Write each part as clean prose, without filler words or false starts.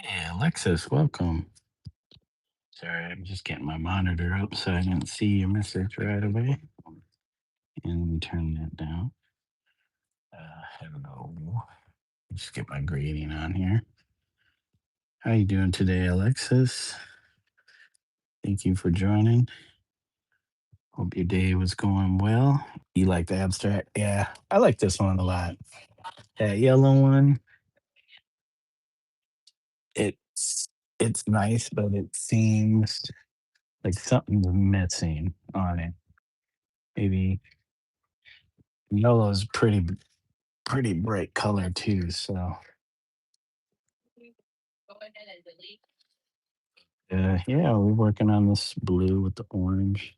Hey, Alexis, welcome. Sorry, I'm just getting my monitor up so I didn't see your message right away. And let me turn that down. Hello. Just get my greeting on here. How you doing today, Alexis? Thank you for joining. Hope your day was going well. You like the abstract? Yeah, I like this one a lot. That yellow one, it's it's nice, but it seems like something's missing on it. Maybe yellow's pretty bright color too. So yeah, we're working on this blue with the orange.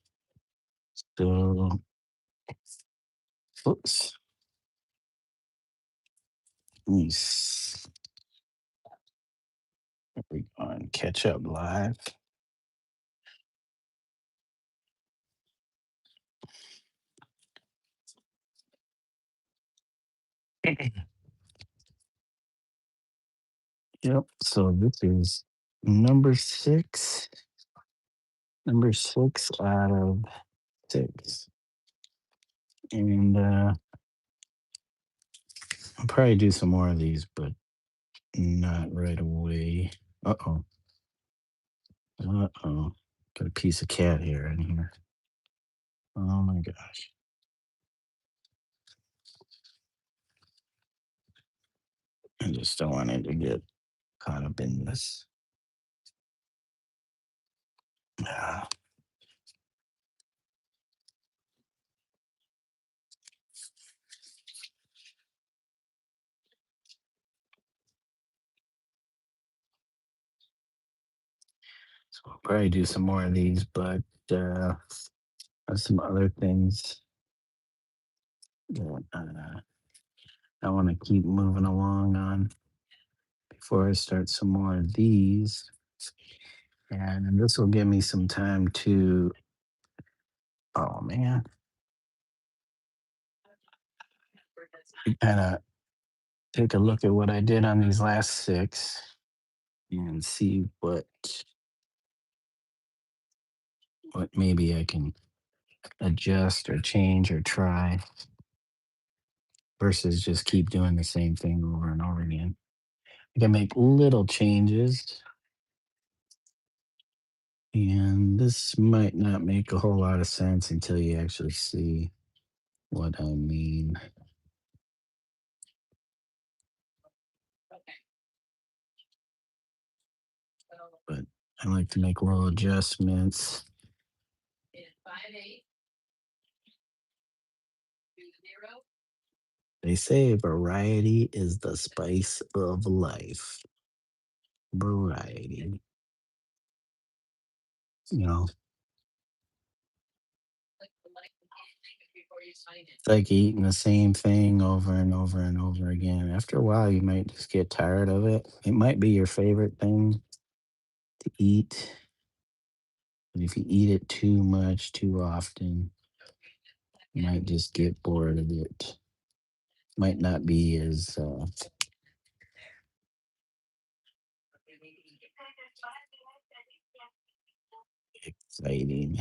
So oops, let me we on catch up live. Yep. So this is number six, number six out of six, and I'll probably do some more of these, but not right away. Uh oh. Uh oh. Got a piece of cat hair in here. Oh my gosh. I just don't want it to get caught up in this. Yeah. So I'll probably do some more of these, but there's some other things that I want to keep moving along on before I start some more of these. And this will give me some time to, oh man, kind of take a look at what I did on these last six and see what maybe I can adjust or change or try versus just keep doing the same thing over and over again. I can make little changes, and this might not make a whole lot of sense until you actually see what I mean. But I like to make little adjustments. They say variety is the spice of life. Variety. You know, it's like eating the same thing over and over and over again. After a while, you might just get tired of it. It might be your favorite thing to eat, but if you eat it too much, too often, you might just get bored of it. Might not be as exciting.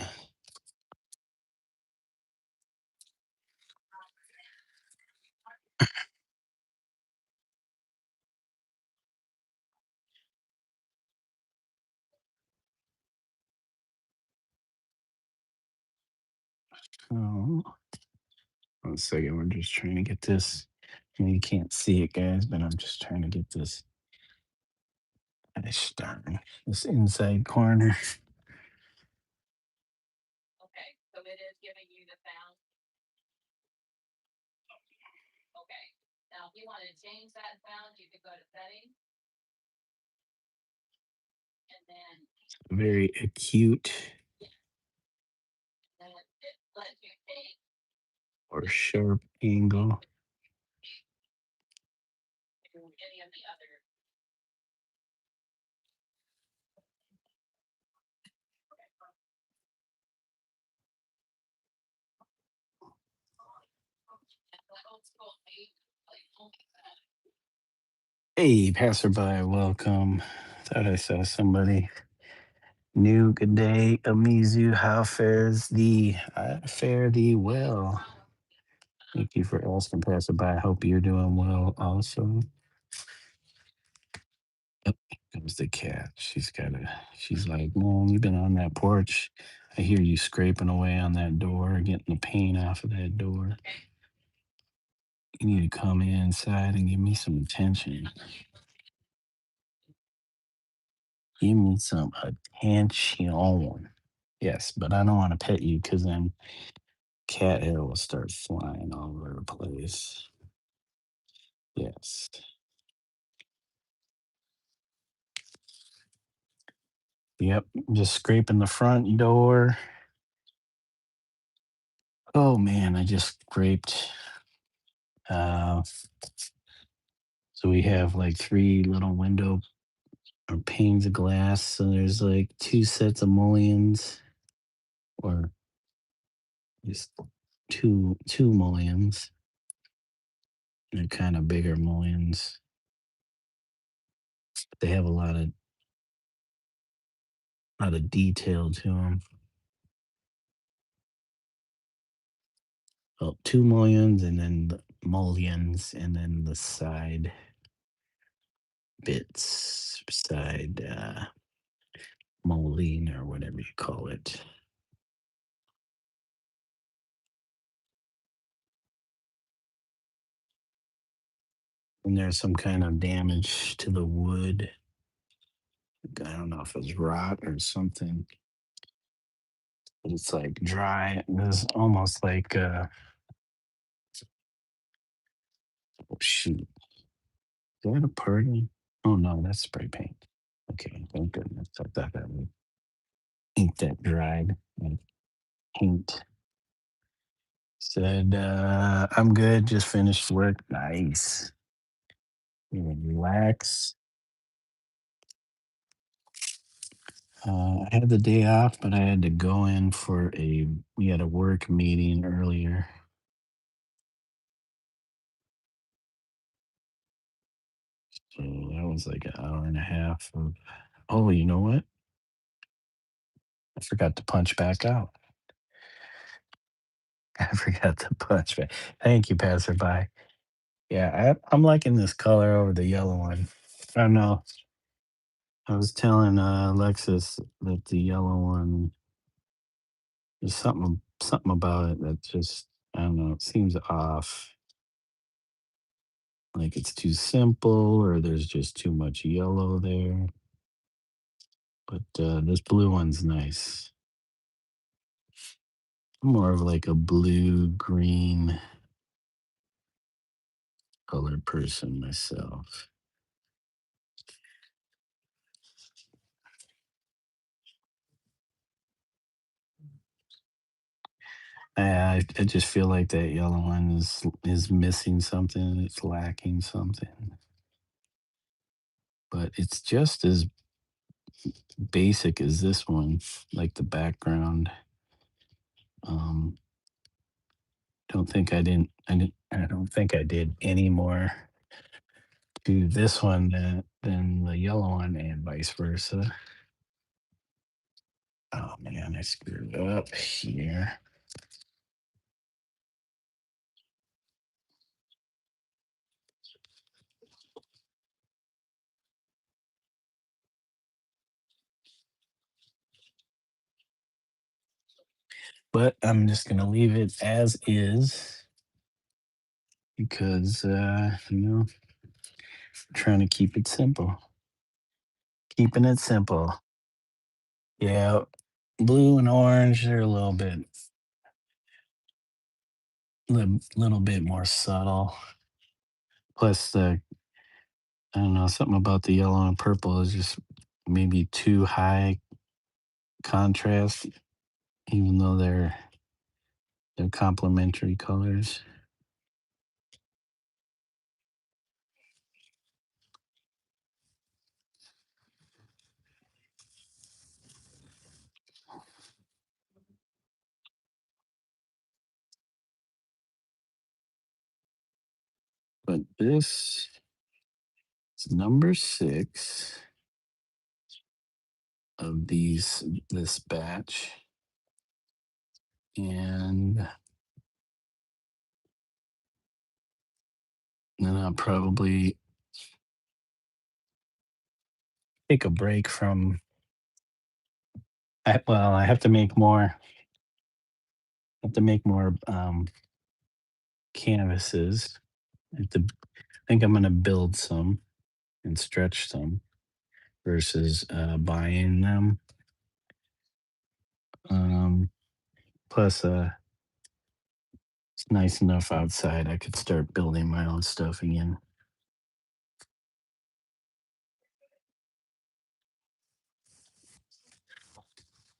Oh, 1 second. We're just trying to get this. You can't see it, guys, but I'm just trying to get this. Gosh darn, this inside corner. Very acute or sharp angle. Hey, passerby, welcome. Thought I saw somebody new. Good day, Omizu. How fares thee? I fare thee well. Thank you for asking, passerby. I hope you're doing well also. Yep, here comes the cat. She's like, Mom, you've been on that porch. I hear you scraping away on that door, getting the paint off of that door. You need to come inside and give me some attention. Give me some attention. Yes, but I don't want to pet you because then cat hair will start flying all over the place. Yes. Yep. Just scraping the front door. Oh man, I just scraped. Uh, so we have like three little window or panes of glass. So there's like two sets of mullions, or just two mullions. They're kind of bigger mullions. They have a lot of detail to them. Well, two mullions and then the mullions and then the side bits, side mullion or whatever you call it. And there's some kind of damage to the wood. I don't know if it's rot or something, but it's like dry. It's almost like oh shoot, is that a party? Oh no, that's spray paint. Okay, thank goodness. I thought that would ink that dried. Like paint. Said, I'm good, just finished work. Nice. You can relax. I had the day off, but I had to go in we had a work meeting earlier. So that was like an hour and a half of, oh, you know what? I forgot to punch back out. I forgot to punch back. Thank you, passerby. Yeah, I'm liking this color over the yellow one. I don't know. I was telling Alexis that the yellow one, there's something about it that just, I don't know, it seems off. Like it's too simple or there's just too much yellow there. But this blue one's nice. I'm more of like a blue green color person myself. I just feel like that yellow one is missing something. It's lacking something. But it's just as basic as this one, like the background. Um, don't think I didn't. I don't think I did any more to this one than the yellow one, and vice versa. Oh man, I screwed up here. But I'm just gonna leave it as is because trying to keep it simple. Keeping it simple. Yeah, blue and orange are a little bit more subtle. Plus the I don't know, something about the yellow and purple is just maybe too high contrast, even though they're complementary colors. But this is number 6. of this batch, and then I'll probably take a break from. Well, I have to make more. Have to make more canvases. I think I'm going to build some and stretch some versus buying them. Um, Plus, it's nice enough outside. I could start building my own stuff again.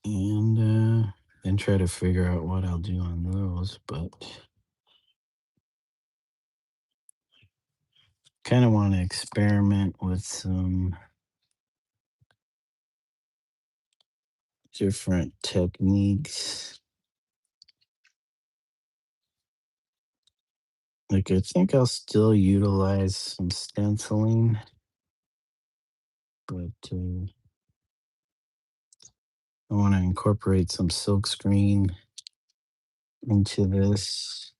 And then try to figure out what I'll do on those. But kind of want to experiment with some different techniques. Like, I think I'll still utilize some stenciling, but I want to incorporate some silk screen into these.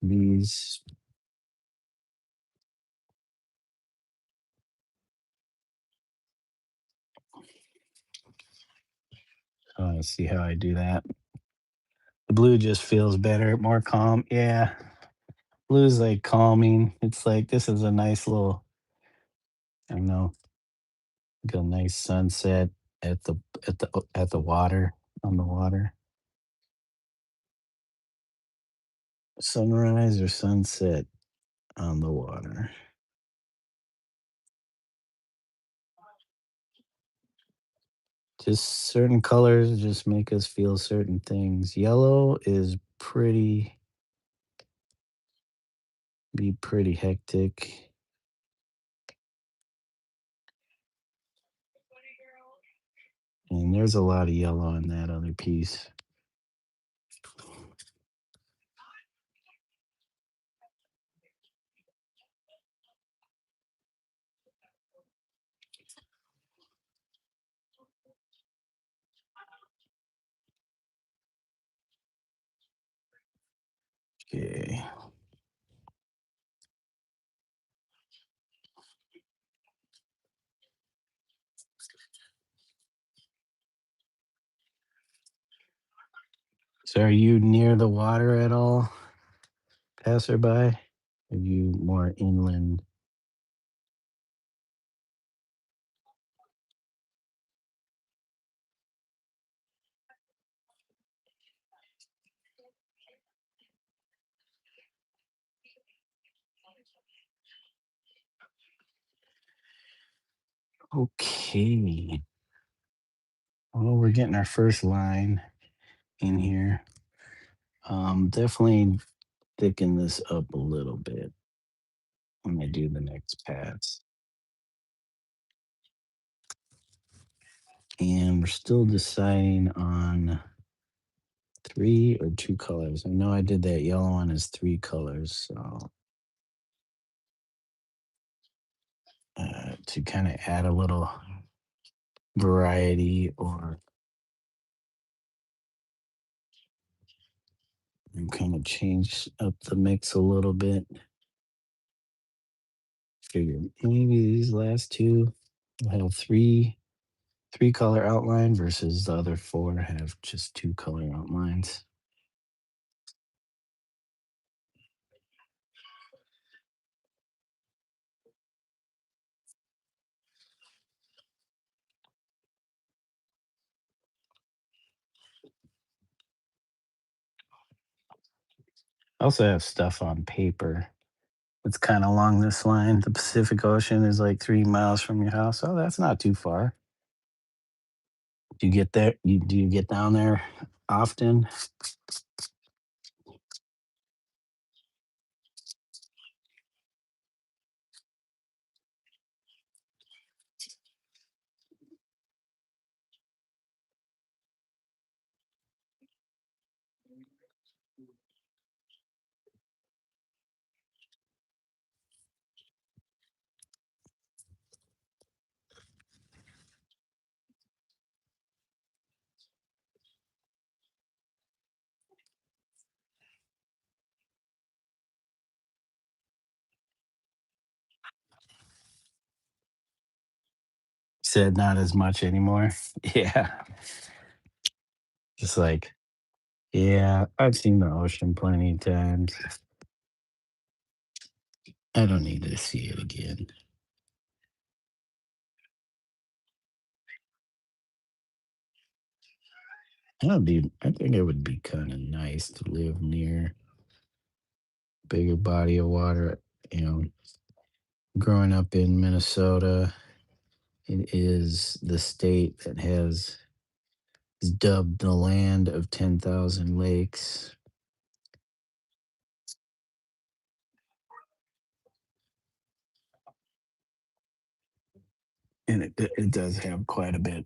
I want to see how I do that. The blue just feels better, more calm. Yeah, blue's like calming. It's like this is a nice little, I don't know, like a nice sunset at the water, on the water. Sunrise or sunset on the water. Just certain colors just make us feel certain things. Yellow is pretty hectic. And there's a lot of yellow in that other piece. Okay. So are you near the water at all, passerby? Are you more inland? Okay. Well, we're getting our first line in here. Definitely thicken this up a little bit when I do the next pass. And we're still deciding on 3 or 2 colors. I know I did that yellow one as 3 colors, so to kind of add a little variety or kind of change up the mix a little bit. Figure maybe these last two will have three color outline versus the other four have just 2 color outlines. I also have stuff on paper. It's kind of along this line. The Pacific Ocean is like 3 miles from your house. Oh, that's not too far. Do you get there? Do you get down there often? Said not as much anymore. Yeah. Just like, yeah, I've seen the ocean plenty of times. I don't need to see it again. I think it would be kind of nice to live near bigger body of water. You know, growing up in Minnesota, it is the state that has is dubbed the land of 10,000 lakes. And it does have quite a bit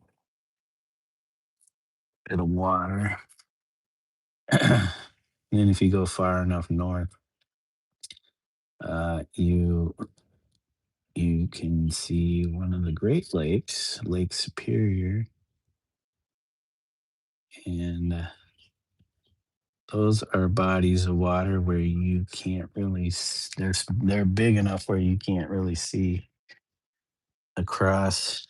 of water. And then if you go far enough north, you can see one of the Great Lakes, Lake Superior, and those are bodies of water where you can't really. They're big enough where you can't really see across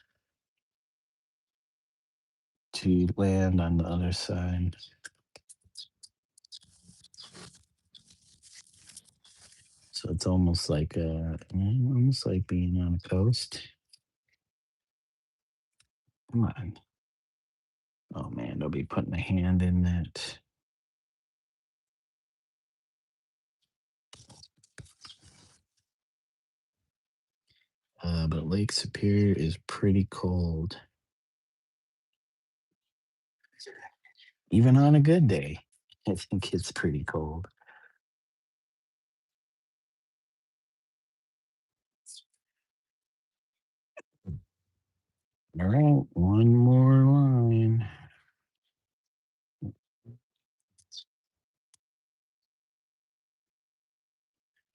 to land on the other side. So it's almost like being on a coast. Come on. Oh man, they'll be putting a hand in that. But Lake Superior is pretty cold, even on a good day. I think it's pretty cold. All right, one more line.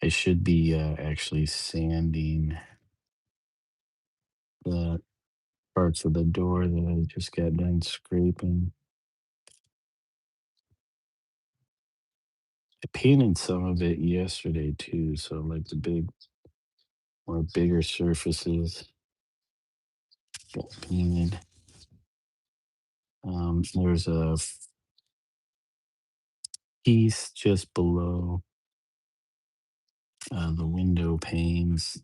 I should be actually sanding the parts of the door that I just got done scraping. I painted some of it yesterday too, so like the bigger surfaces got painted. There's a piece just below the window panes,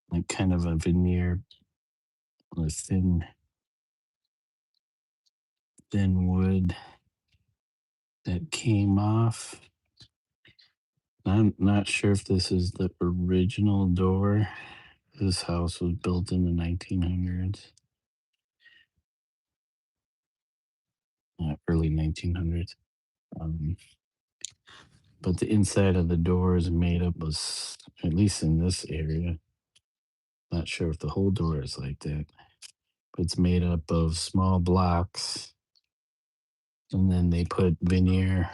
like kind of a veneer or thin wood that came off. I'm not sure if this is the original door. This house was built in the 1900s, early 1900s. Um, but the inside of the door is made up of, at least in this area, not sure if the whole door is like that, but it's made up of small blocks. And then they put veneer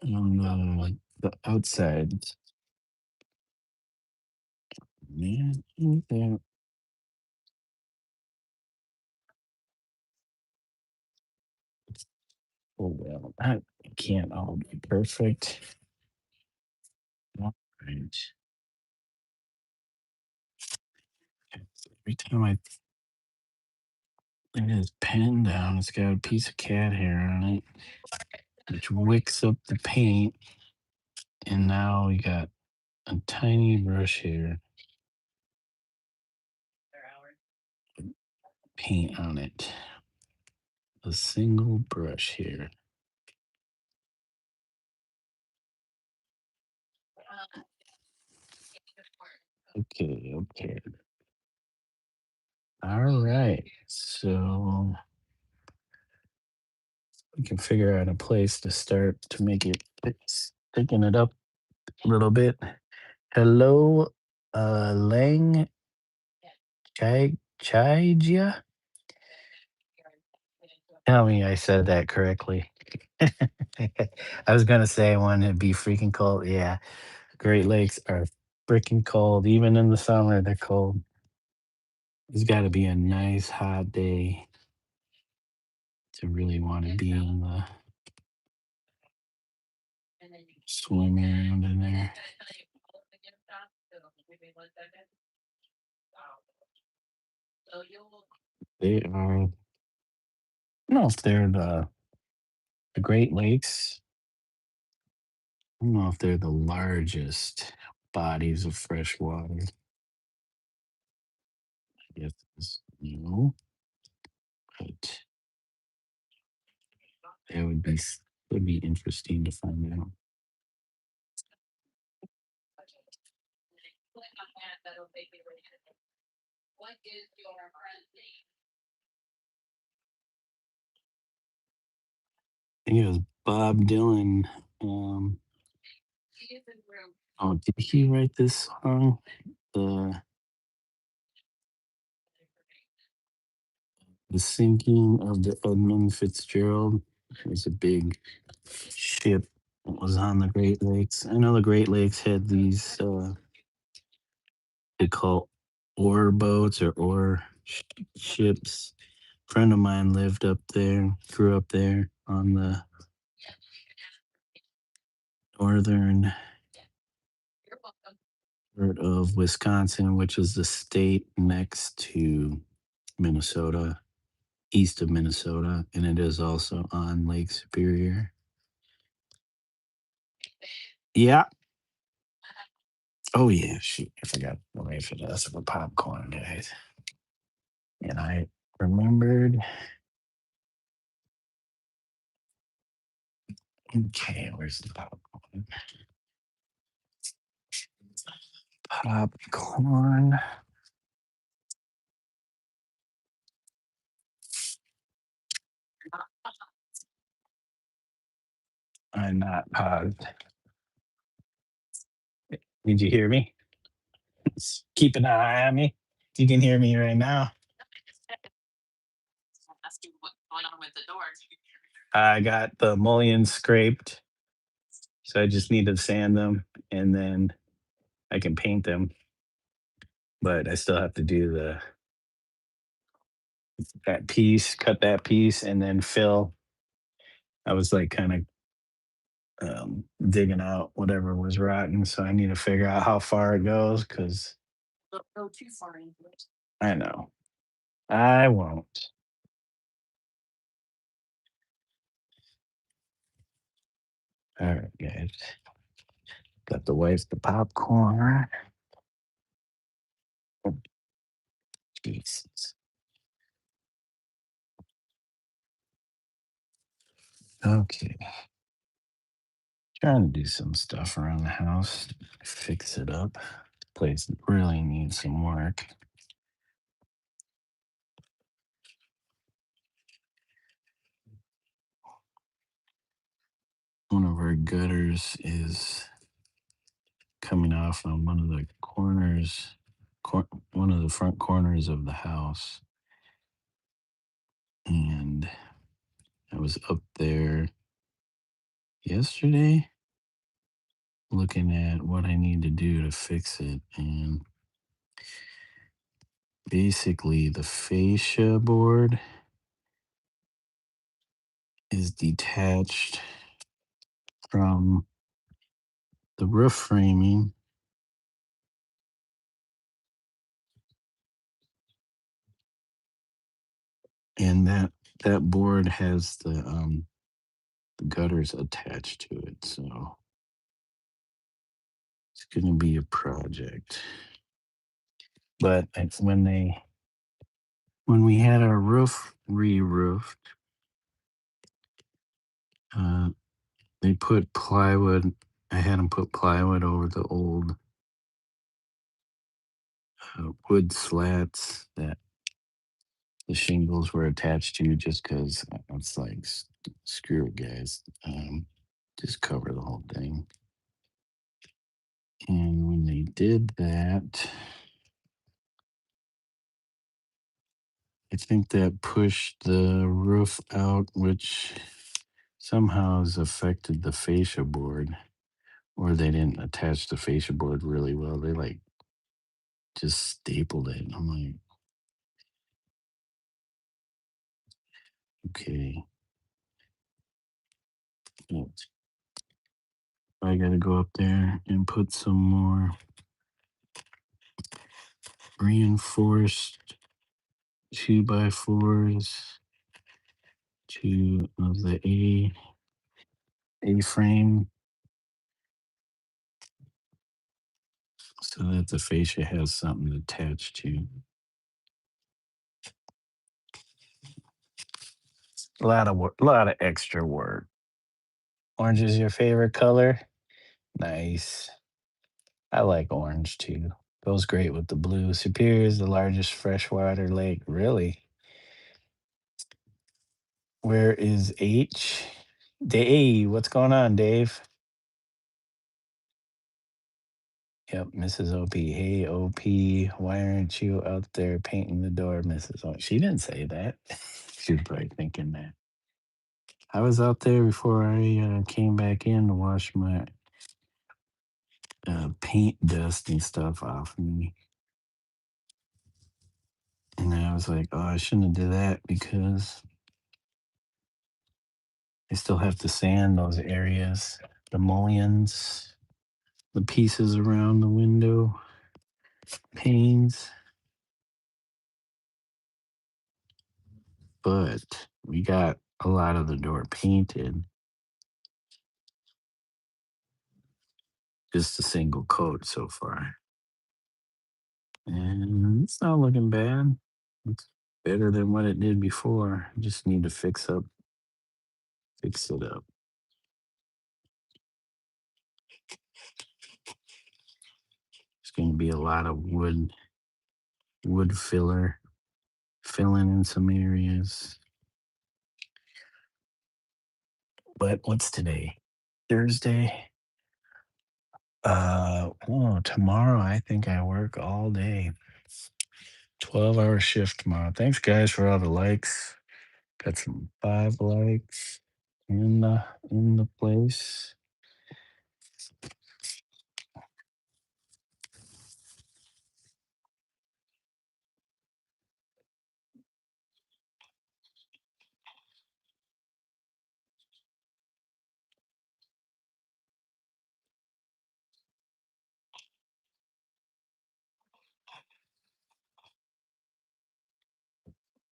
on the outside. Man, oh well, that can't all be perfect. All right. Every time I lay this pen down, it's got a piece of cat hair on it, which wicks up the paint. And now we got a tiny brush here, paint on it. A single brush here. Okay, okay. All right. So we can figure out a place to start to make it thicken it up a little bit. Hello, Lang Chaijia? Tell me I said that correctly. I was gonna say I wanted to be freaking cold. Yeah, Great Lakes are freaking cold. Even in the summer, they're cold. It's got to be a nice hot day to really want to be in the swim around in there. They are, I don't know if they're the Great Lakes. I don't know if they're the largest bodies of fresh water. I guess no, but it would be interesting to find out. I think it was Bob Dylan. Um, oh, did he write this song? The the sinking of the Edmund Fitzgerald. It was a big ship that was on the Great Lakes. I know the Great Lakes had these they call ore boats or ships. Friend of mine lived up there, grew up there on the northern part of Wisconsin, which is the state next to Minnesota, east of Minnesota, and it is also on Lake Superior. Yeah. Oh yeah, shoot, I forgot the way for this for popcorn, guys. And I remembered. Okay, where's the popcorn? Popcorn. I'm not paused. Did you hear me? Keep an eye on me. You can hear me right now. I got the mullions scraped, so I just need to sand them and then I can paint them. But I still have to do that piece, cut that piece, and then fill. I was like kind of digging out whatever was rotten, so I need to figure out how far it goes because I know I won't. All right, guys, got the wife the popcorn. Oh, Jesus. Okay, trying to do some stuff around the house, fix it up. Place really needs some work. One of our gutters is coming off on one of the corners, one of the front corners of the house. And I was up there yesterday looking at what I need to do to fix it. And basically, the fascia board is detached from the roof framing. And that board has the gutters attached to it. So it's going to be a project. But when we had our roof re-roofed, uh, they put plywood. I had them put plywood over the old wood slats that the shingles were attached to, just because it's like screw it, guys. Just cover the whole thing. And when they did that, I think that pushed the roof out, which somehow has affected the fascia board, or they didn't attach the fascia board really well. They like just stapled it. I'm like, okay. I gotta go up there and put some more reinforced 2x4s to of the A frame so that the fascia has something attached to. A lot of extra work. Orange is your favorite color? Nice. I like orange too. Goes great with the blue. Superior is the largest freshwater lake. Really? Where is H? Dave, what's going on, Dave? Yep, Mrs. OP. Hey, OP, why aren't you out there painting the door, Mrs. O? She didn't say that. She was probably thinking that. I was out there before I came back in to wash my paint dust and stuff off me. And I was like, oh, I shouldn't have did that because I still have to sand those areas, the mullions, the pieces around the window panes. But we got a lot of the door painted, just a single coat so far. And it's not looking bad. It's better than what it did before. Just need to fix it up. It's going to be a lot of wood filler, filling in some areas. But what's today? Thursday. Tomorrow I think I work all day. 12-hour shift tomorrow. Thanks guys for all the likes. Got some 5 likes in the place.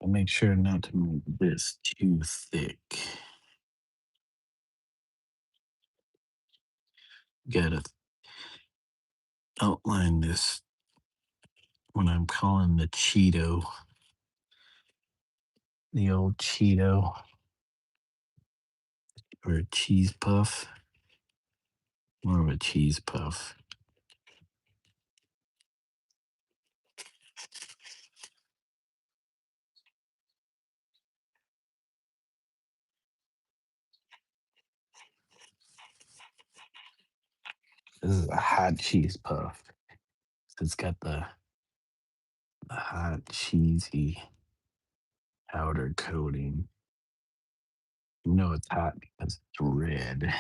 I'll make sure not to make this too thick. Gotta outline this when I'm calling the Cheeto. The old Cheeto or a cheese puff. More of a cheese puff. This is a hot cheese puff. It's got the hot cheesy outer coating. You know it's hot because it's red.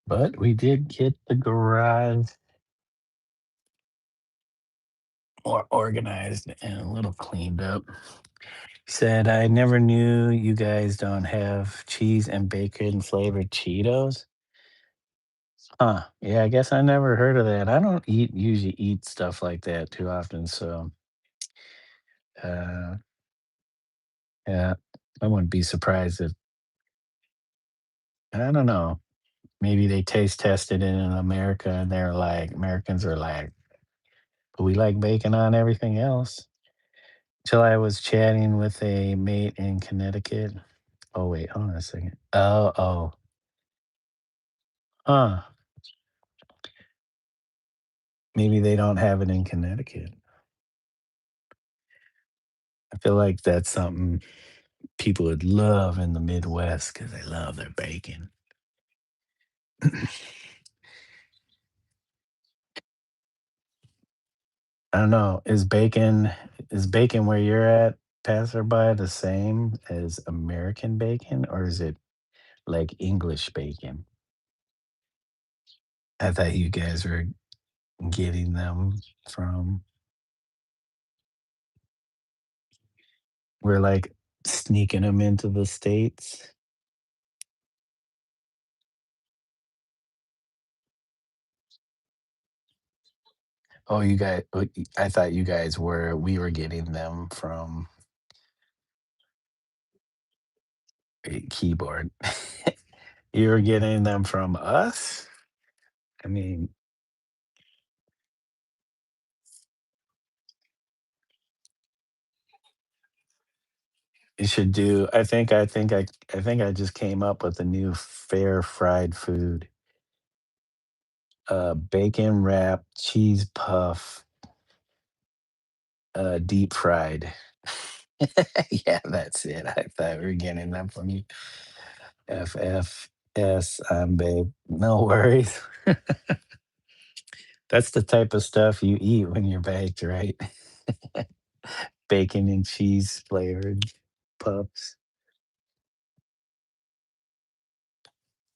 But we did get the garage more organized and a little cleaned up. Said, I never knew you guys don't have cheese and bacon flavored Cheetos. Huh. Yeah, I guess I never heard of that. I don't usually eat stuff like that too often. So, uh, yeah, I wouldn't be surprised if I don't know. Maybe they taste tested it in America and they're like, Americans are like, "But we like bacon on everything else." Till I was chatting with a mate in Connecticut. Oh, wait, hold on a second. Oh. Huh. Maybe they don't have it in Connecticut. I feel like that's something people would love in the Midwest because they love their bacon. I don't know. Is bacon where you're at, passerby, the same as American bacon, or is it like English bacon? I thought you guys were getting them from we're like sneaking them into the States. Oh, I thought you guys we were getting them from a keyboard. You were getting them from us? I mean, you should do I just came up with a new fair fried food. Bacon wrapped cheese puff, deep fried. Yeah, that's it. I thought we were getting them from you. FFS, babe. No worries. That's the type of stuff you eat when you're baked, right? Bacon and cheese flavored puffs.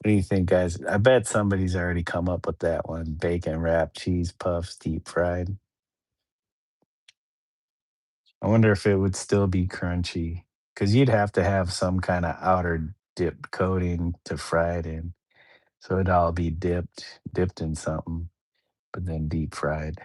What do you think, guys? I bet somebody's already come up with that one. Bacon wrapped cheese puffs, deep fried. I wonder if it would still be crunchy because you'd have to have some kind of outer dip coating to fry it in. So it'd all be dipped in something, but then deep fried.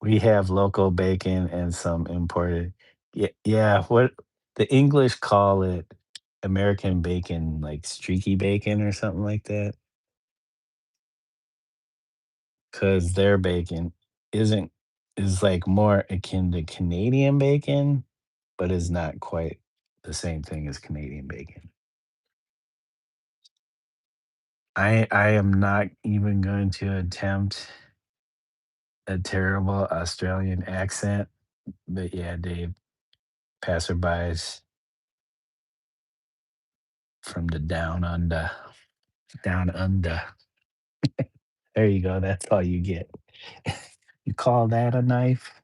We have local bacon and some imported. Yeah, yeah. What the English call it American bacon, like streaky bacon or something like that, because their bacon isn't is like more akin to Canadian bacon, but is not quite the same thing as Canadian bacon. I am not even going to attempt a terrible Australian accent, but yeah, Dave, passerbys from the down under. There you go. That's all you get. You call that a knife?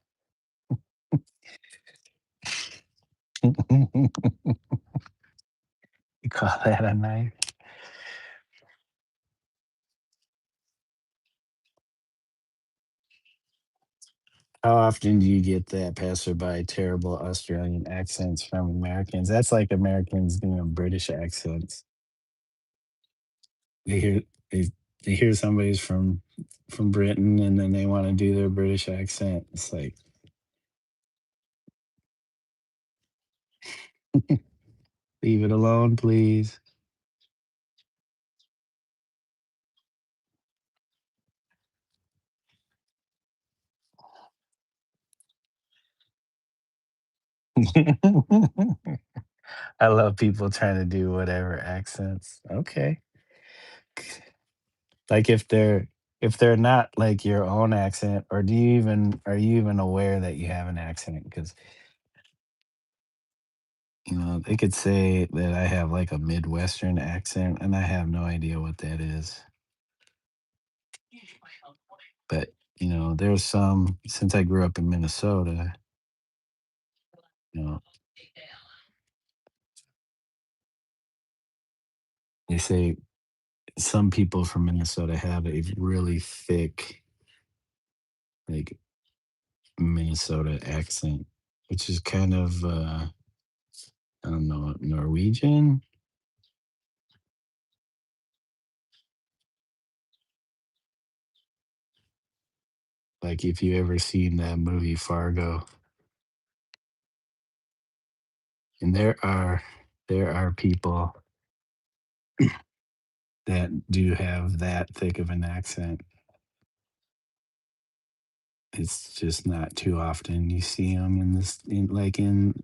You call that a knife? How often do you get that passerby terrible Australian accents from Americans? That's like Americans doing British accents. They hear they, they hear somebody's from Britain and then they want to do their British accent. It's like leave it alone, please. I love people trying to do whatever accents. Okay. Like if they're not like your own accent, or are you even aware that you have an accent? Because they could say that I have like a Midwestern accent, and I have no idea what that is. But there's some since I grew up in Minnesota. You know, they say some people from Minnesota have a really thick, like Minnesota accent, which is kind of I don't know, Norwegian. Like if you ever seen that movie Fargo. And there are people that do have that thick of an accent. It's just not too often you see them in this, like in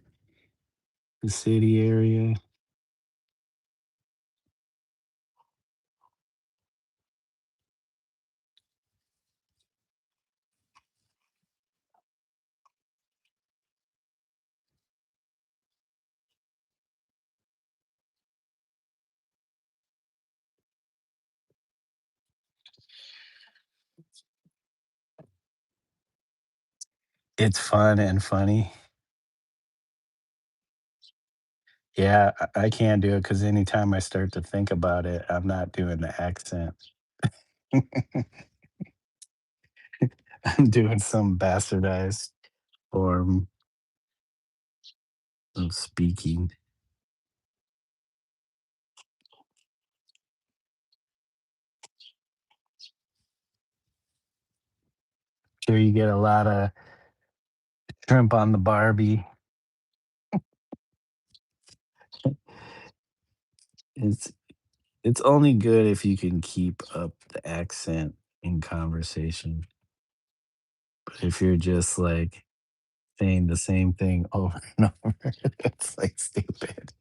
the city area. It's fun and funny. Yeah, I can't do it because anytime I start to think about it, I'm not doing the accent. I'm doing some bastardized form of speaking. Sure, you get a lot of shrimp on the Barbie. It's it's only good if you can keep up the accent in conversation. But if you're just like saying the same thing over and over, it's like stupid.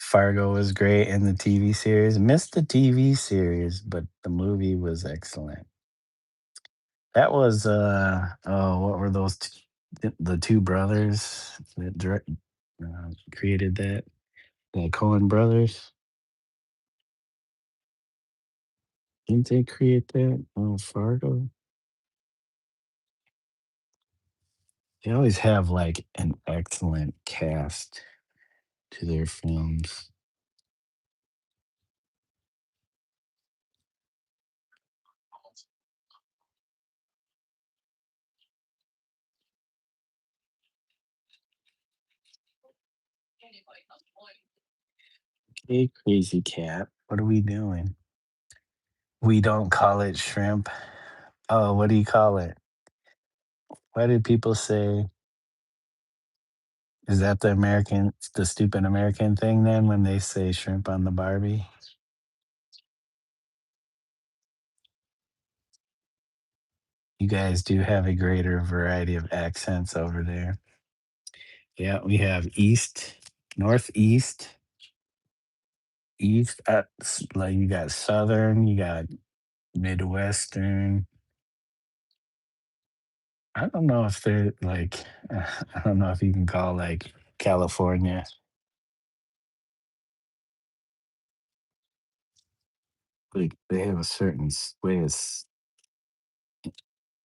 Fargo was great in the TV series. Missed the TV series, but the movie was excellent. That was what were those the two brothers that created that? The Cohen brothers. Didn't they create that? Oh, Fargo. They always have like an excellent cast to their films. Hey, crazy cat. What are we doing? We don't call it shrimp. Oh, what do you call it? Why do people say, is that the stupid American thing then when they say shrimp on the Barbie? You guys do have a greater variety of accents over there. Yeah, we have east, northeast, east, like you got southern, you got midwestern. I don't know if they're like, I don't know if you can call like California, like they have a certain way of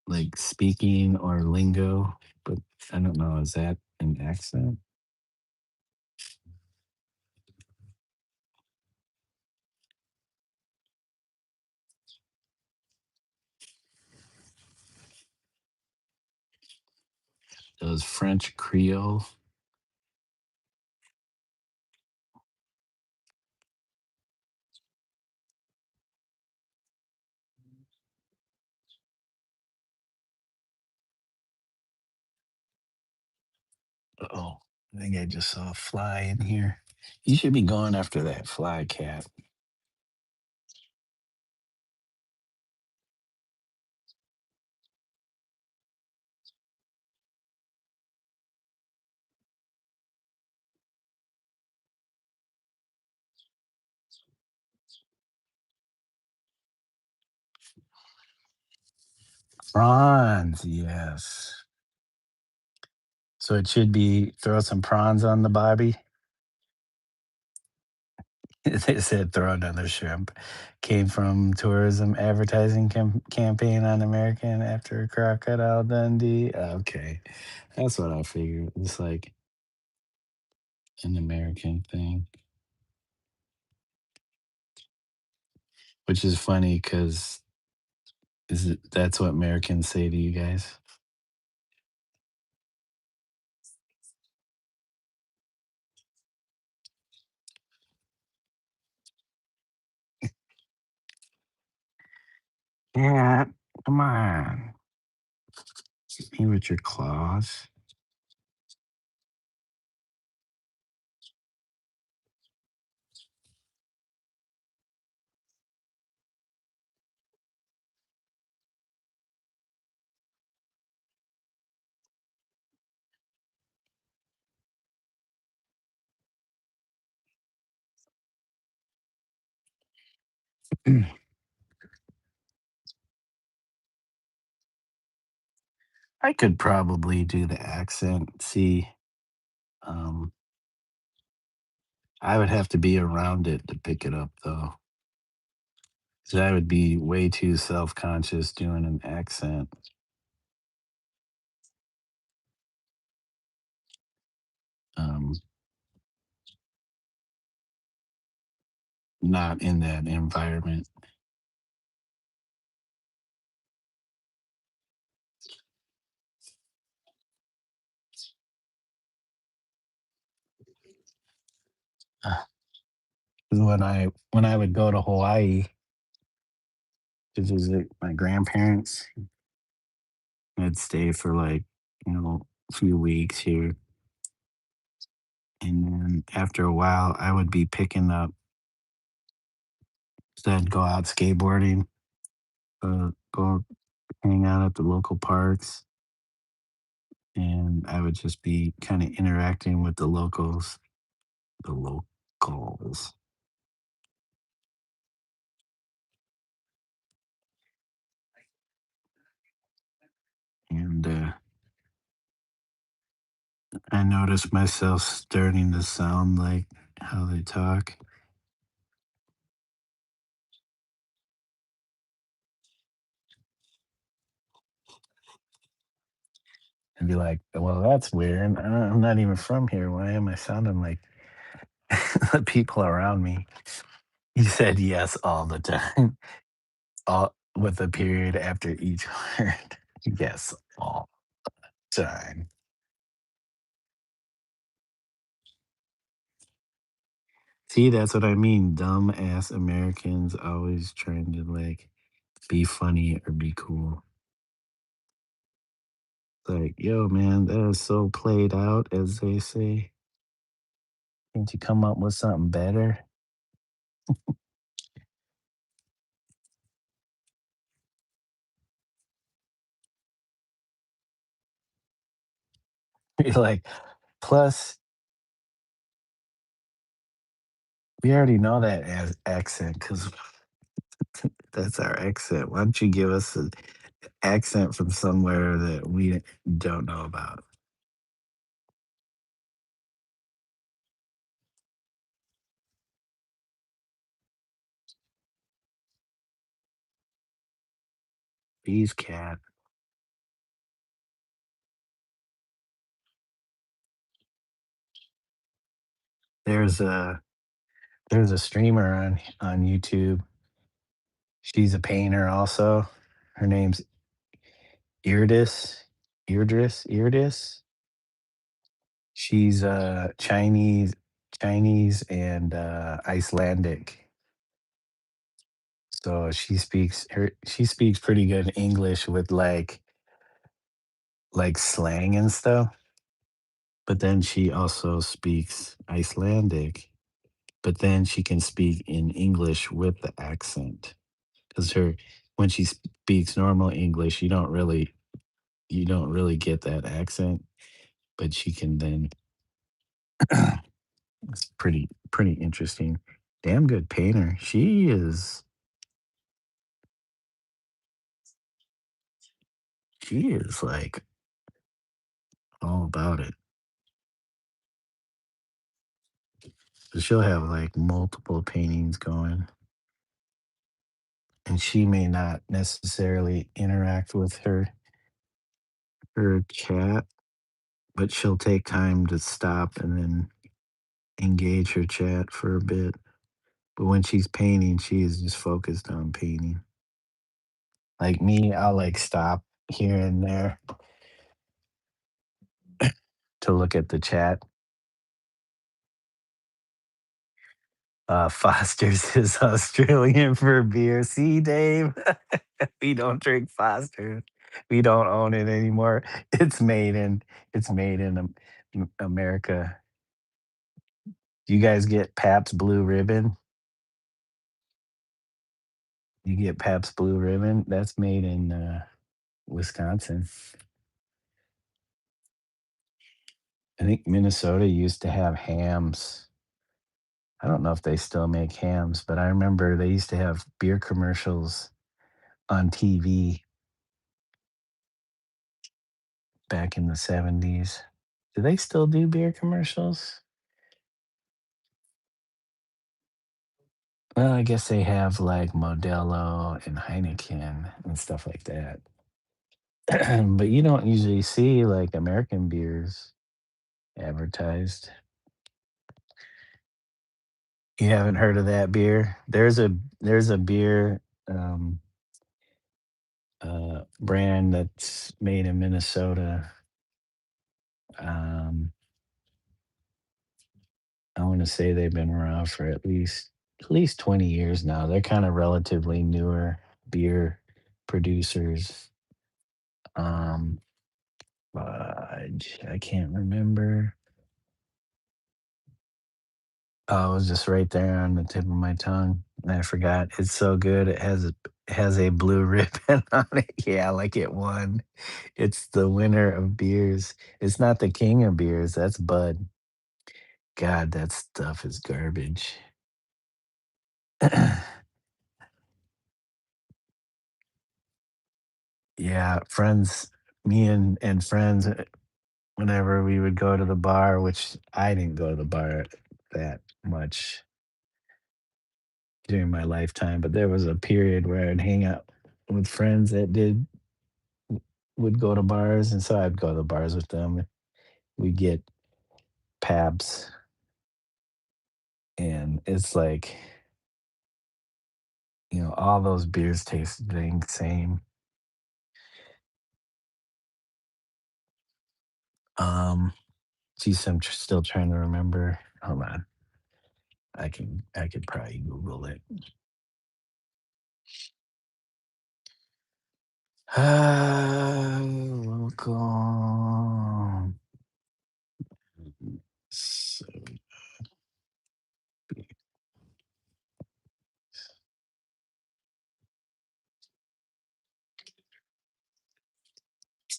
like speaking or lingo, but I don't know. Is that an accent? Does French Creole? Oh, I think I just saw a fly in here. You should be going after that fly, cat. Prawns, yes. So it should be throw some prawns on the bobby. They said throw another shrimp. Came from tourism advertising campaign on American after Crocodile Dundee. Okay, that's what I figured. It's like an American thing, which is funny because that's what Americans say to you guys. Yeah, come on, hit me with your claws. I could probably do the accent. See, um, I would have to be around it to pick it up, though. 'Cause I would be way too self-conscious doing an accent. Um, Not in that environment. 'Cause when I would go to Hawaii to visit my grandparents, I'd stay for like, a few weeks here. And then after a while, I would be picking up, so I'd go out skateboarding, go hang out at the local parks, and I would just be kind of interacting with the locals. The locals. And I noticed myself starting to sound like how they talk. And be like, well, that's weird. I'm not even from here. Why am I sounding like the people around me? He said yes all the time, all with a period after each word. Yes, all the time. See, that's what I mean. Dumb ass Americans always trying to like be funny or be cool. Like, yo, man, that is so played out, as they say. Can't you come up with something better? You're like, plus, we already know that as accent because that's our accent. Why don't you give us an accent from somewhere that we don't know about? Bees cat. There's a there's a streamer on YouTube. She's a painter also. Her name's Irdis. Irdis. She's Chinese and Icelandic. So she speaks pretty good English with like slang and stuff. But then she also speaks Icelandic, but then she can speak in English with the accent. Because her when she speaks normal English, you don't really get that accent, but she can then it's pretty interesting. Damn good painter. She is like all about it. So she'll have like multiple paintings going, and she may not necessarily interact with her chat, but she'll take time to stop and then engage her chat for a bit. But when she's painting, she is just focused on painting. Like me, I'll like stop here and there to look at the chat. Foster's is Australian for beer. See, Dave, we don't drink Foster's. We don't own it anymore. It's made in America. Do you guys get Pabst Blue Ribbon? You get Pabst Blue Ribbon? That's made in Wisconsin. I think Minnesota used to have hams. I don't know if they still make hams, but I remember they used to have beer commercials on TV back in the 70s. Do they still do beer commercials? Well, I guess they have like Modelo and Heineken and stuff like that. But you don't usually see like American beers advertised. You haven't heard of that beer? There's a beer brand that's made in Minnesota. Um, I want to say they've been around for at least 20 years now. They're kind of relatively newer beer producers. Um, I can't remember. Oh, it was just right there on the tip of my tongue, and I forgot. It's so good. It has a blue ribbon on it. Yeah, like it won. It's the winner of beers. It's not the king of beers. That's Bud. God, that stuff is garbage. Yeah, friends, me and friends, whenever we would go to the bar, which I didn't go to the bar that much during my lifetime, but there was a period where I'd hang out with friends that would go to bars, and so I'd go to bars with them. We get Pabs, and it's like, all those beers taste the same. Um, Geez, I'm still trying to remember. Hold on, I could probably Google it. Local. So,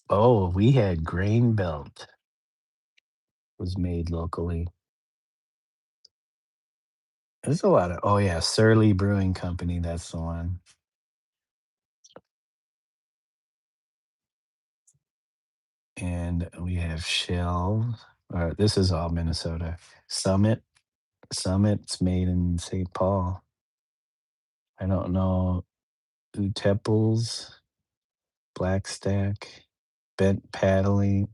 oh, we had Grain Belt was made locally. There's a lot of, oh yeah, Surly Brewing Company. That's the one. And we have Shell. This is all Minnesota. Summit. Summit's made in St. Paul. I don't know. Uteples, Blackstack, Bent Paddle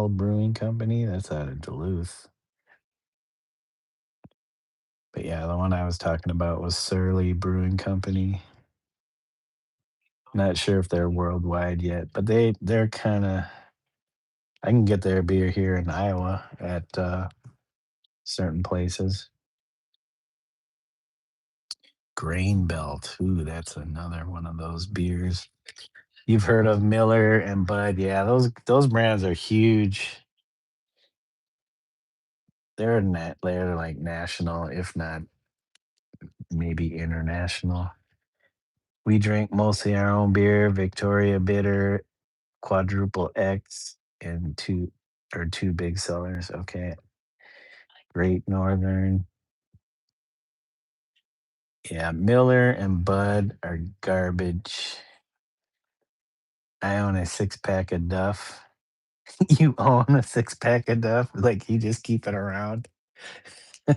Brewing Company. That's out of Duluth. But yeah, the one I was talking about was Surly Brewing Company. Not sure if they're worldwide yet, but they're kind of. I can get their beer here in Iowa at certain places. Grain Belt. Ooh, that's another one of those beers. You've heard of Miller and Bud. Yeah, those brands are huge. They're like national, if not maybe international. We drink mostly our own beer, Victoria Bitter, Quadruple X, and two big sellers. Okay. Great Northern. Yeah, Miller and Bud are garbage. I own a 6 pack of Duff. You own a 6 pack of Duff? Like you just keep it around? I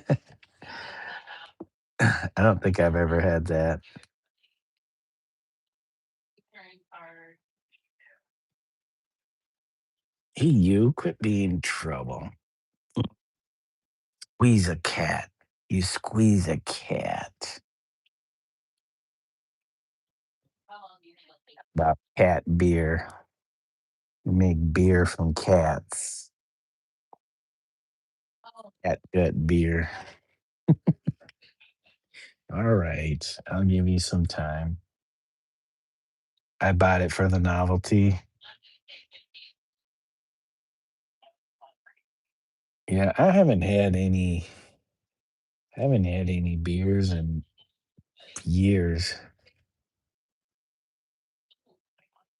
don't think I've ever had that. Hey, you quit being trouble. Squeeze a cat. You squeeze a cat. About cat beer. You make beer from cats. Cat gut beer. All right. I'll give you some time. I bought it for the novelty. Yeah, I haven't had any beers in years.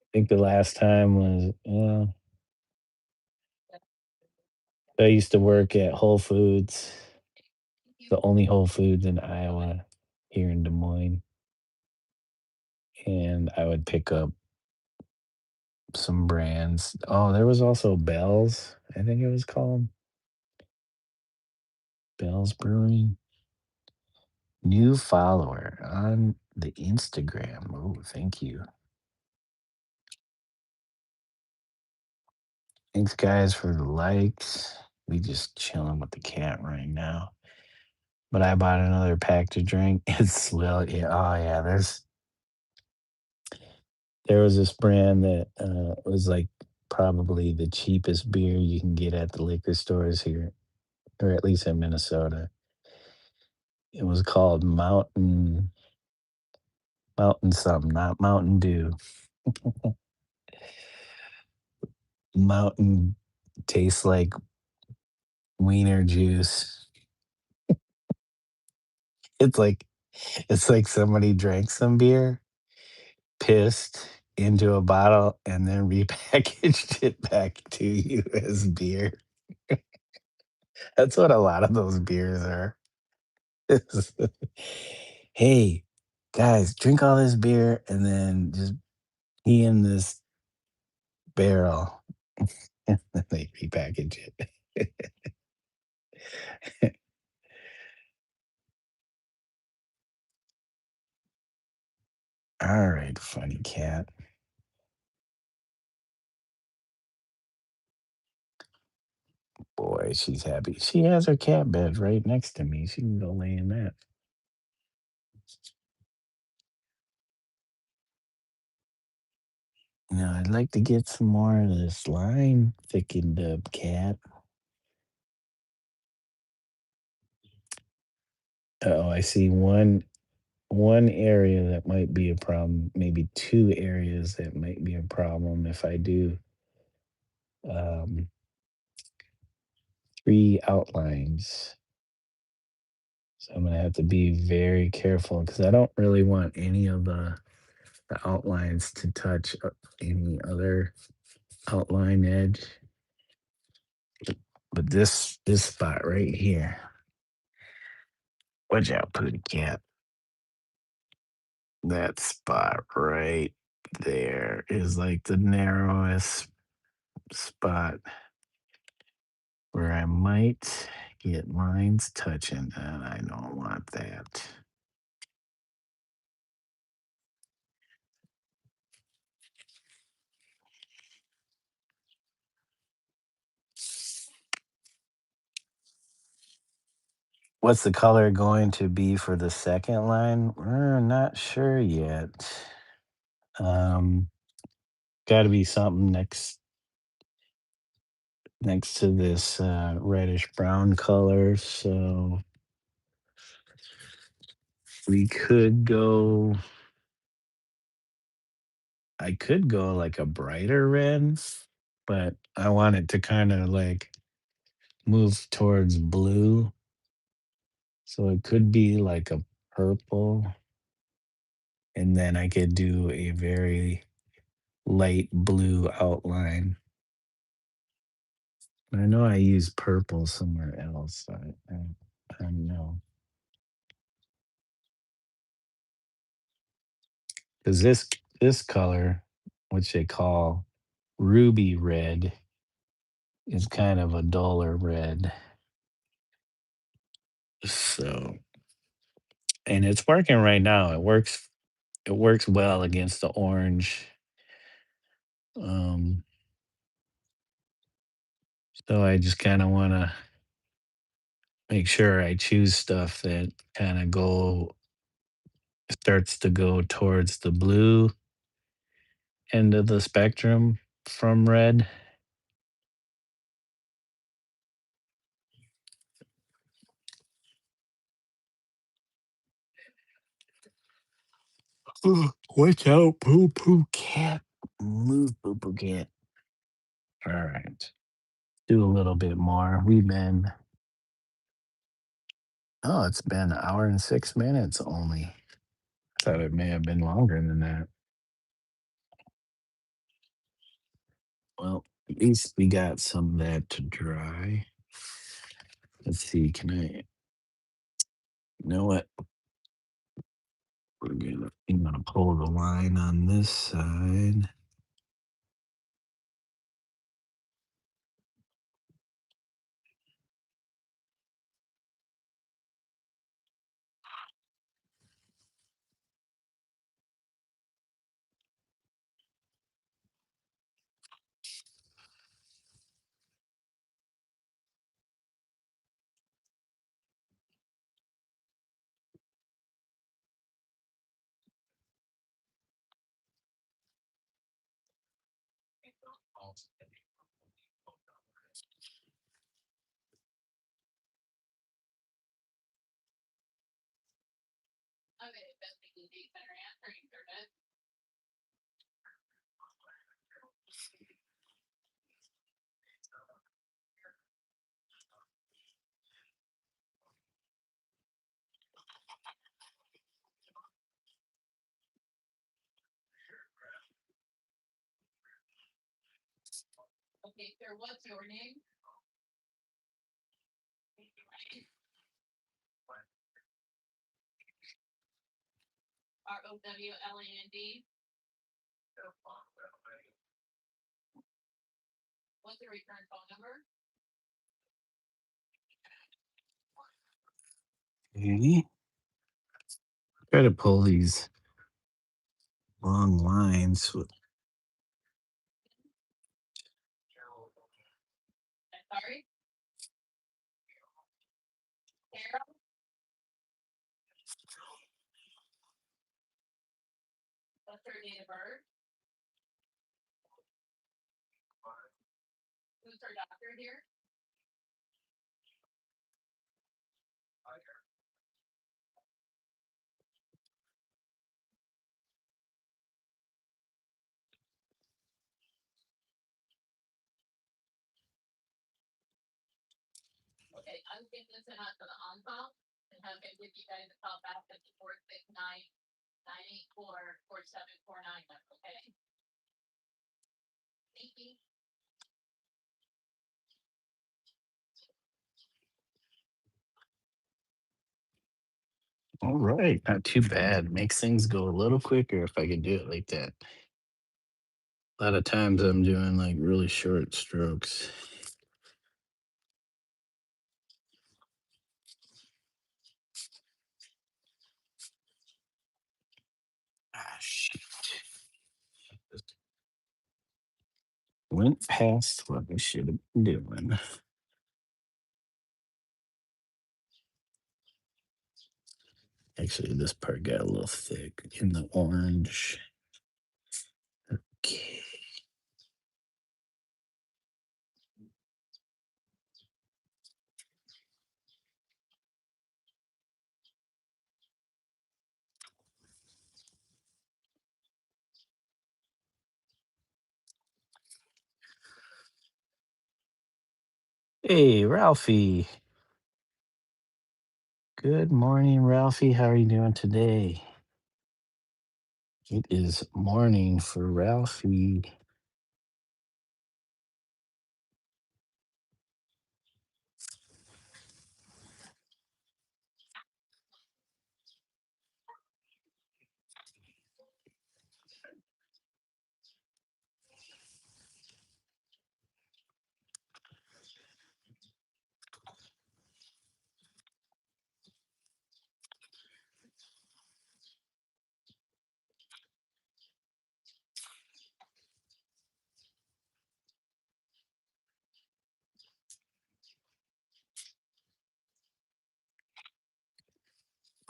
I think the last time was, I used to work at Whole Foods. the only Whole Foods in Iowa here in Des Moines, and I would pick up some brands. Oh, there was also Bell's, I think it was called Bell's Brewing. New follower on the Instagram. Oh, thank you. Thanks, guys, for the likes. We just chilling with the cat right now. But I bought another pack to drink. It's well, yeah, oh yeah. There was this brand that was like probably the cheapest beer you can get at the liquor stores here, or at least in Minnesota. It was called Mountain something, not Mountain Dew. Mountain tastes like wiener juice. It's like somebody drank some beer, pissed into a bottle, and then repackaged it back to you as beer. That's what a lot of those beers are. Hey, guys, drink all this beer and then just pee in this barrel. And then they repackage it. All right, funny cat. Boy, she's happy. She has her cat bed right next to me. She can go lay in that. I'd like to get some more of this line thickened up, cat. Oh, I see one area that might be a problem, maybe two areas that might be a problem if I do um, three outlines. So I'm gonna have to be very careful because I don't really want any of the outlines to touch any other outline edge. But this spot right here, watch out, Pooty Cat. That spot right there is like the narrowest spot where I might get lines touching, and I don't want that. What's the color going to be for the second line? We're not sure yet. Um, Got to be something next to this reddish brown color. So we could go. I could go like a brighter red, but I want it to kind of like move towards blue. So it could be like a purple, and then I could do a very light blue outline. I know I use purple somewhere else. I don't know. Because this color, which they call ruby red, is kind of a duller red. So, and it's working right now. It works well against the orange. Um, so I just kind of want to make sure I choose stuff that kind of go starts to go towards the blue end of the spectrum from red. Ugh, watch out, poo poo cat. Move, poo poo cat. All right. Do a little bit more. Oh, it's been an hour and 6 minutes only. I thought it may have been longer than that. Well, at least we got some of that to dry. Let's see, can I? You know what? I'm gonna pull the line on this side. Okay. Try to pull these long lines. All right, not too bad. Makes things go a little quicker if I can do it like that. A lot of times I'm doing like really short strokes. Ah, shit. Went past what I should have been doing. Actually, this part got a little thick in the orange. Okay. Hey, Ralphie. Good morning, Ralphie. How are you doing today? It is morning for Ralphie.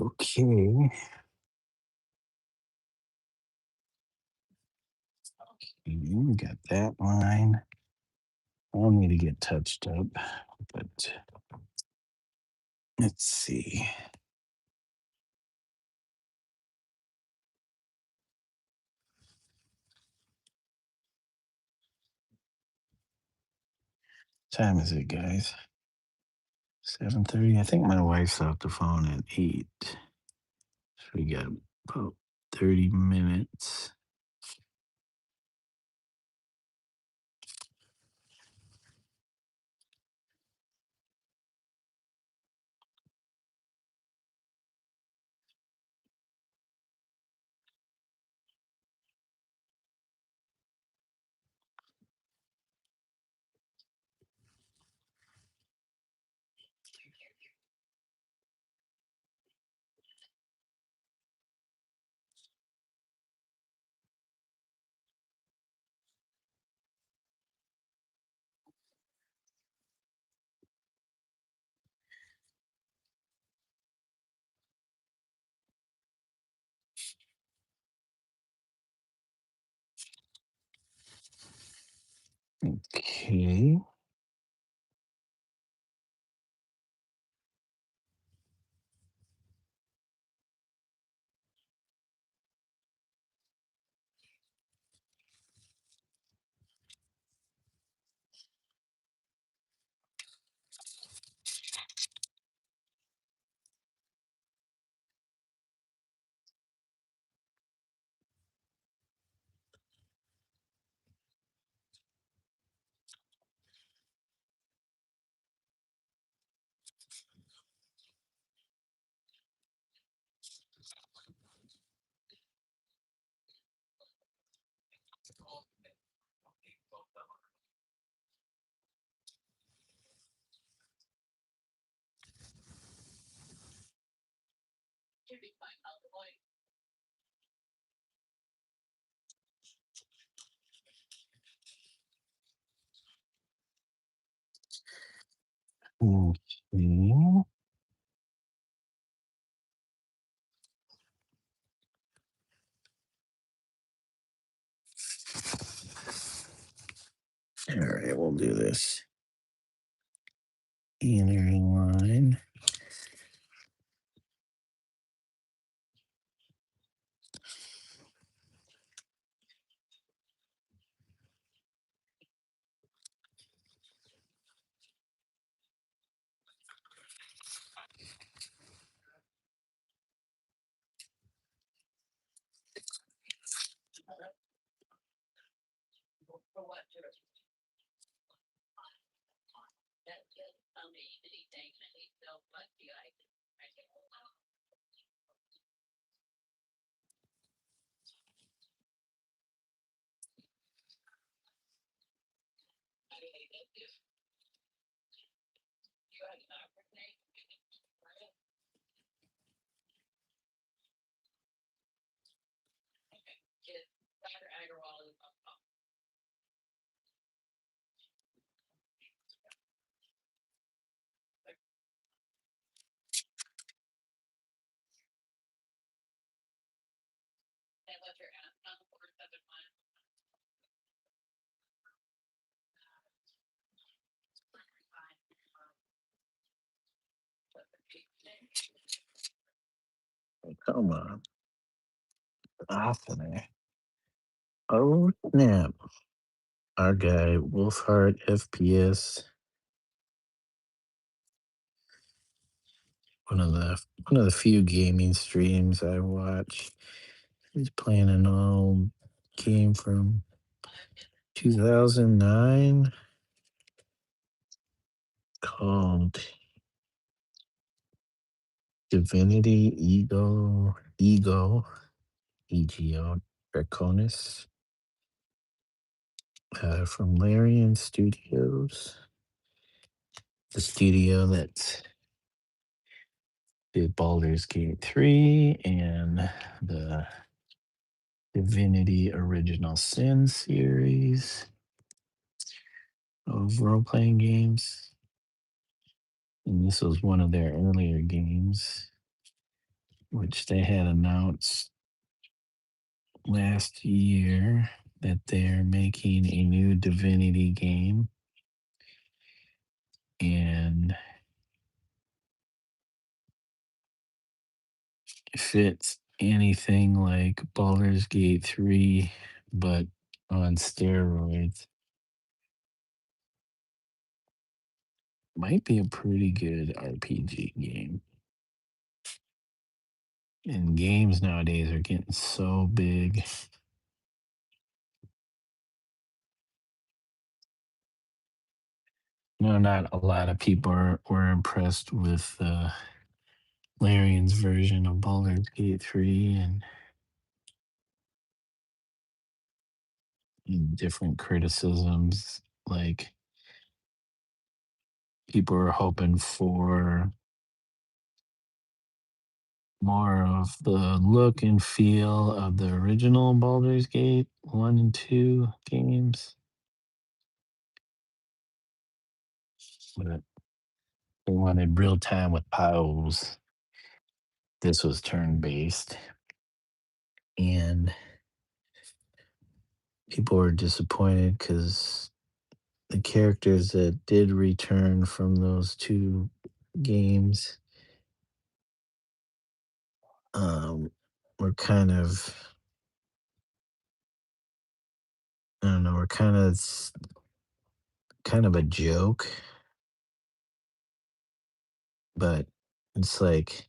Okay. We got that line. I'll need to get touched up, but let's see. Time is it, guys? 7:30. I think my wife's off the phone at 8. So we got about 30 minutes. Okay. Okay. All right, we'll do this. Inner line. Come on. Off of there. Oh, snap. Our guy, Wolfhard FPS, one of the few gaming streams I watch. He's playing an old game from 2009 called Divinity Ego, Draconis, from Larian Studios, the studio that did Baldur's Gate 3 and the Divinity Original Sin series of role playing games. And this was one of their earlier games, which they had announced last year that they're making a new Divinity game. And if it's anything like Baldur's Gate 3, but on steroids, might be a pretty good RPG game. And games nowadays are getting so big. No, not a lot of people were impressed with Larian's version of Baldur's Gate 3 and different criticisms. Like, people are hoping for more of the look and feel of the original Baldur's Gate 1 and 2 games. But they wanted real time with piles. This was turn based. And people were disappointed because the characters that did return from those two games um, were kind of, I don't know, were kind of a joke, but it's like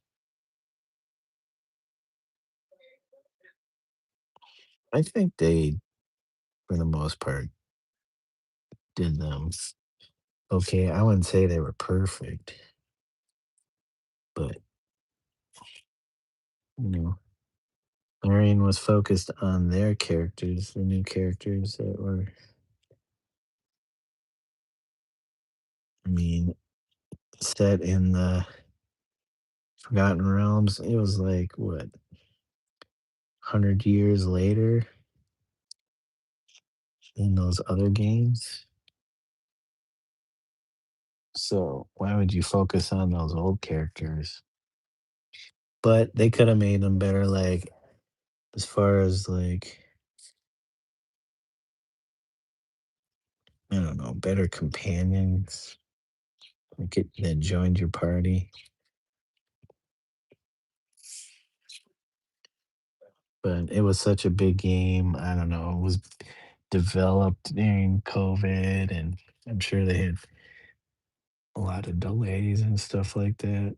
I think they, for the most part, did them okay. I wouldn't say they were perfect, but you know, Marion was focused on their characters, the new characters that were, I mean, set in the Forgotten Realms. It was like what 100 years later in those other games. So why would you focus on those old characters? But they could have made them better, like as far as like I don't know, better companions like that joined your party. But it was such a big game. I don't know. It was developed during COVID, and I'm sure they had a lot of delays and stuff like that.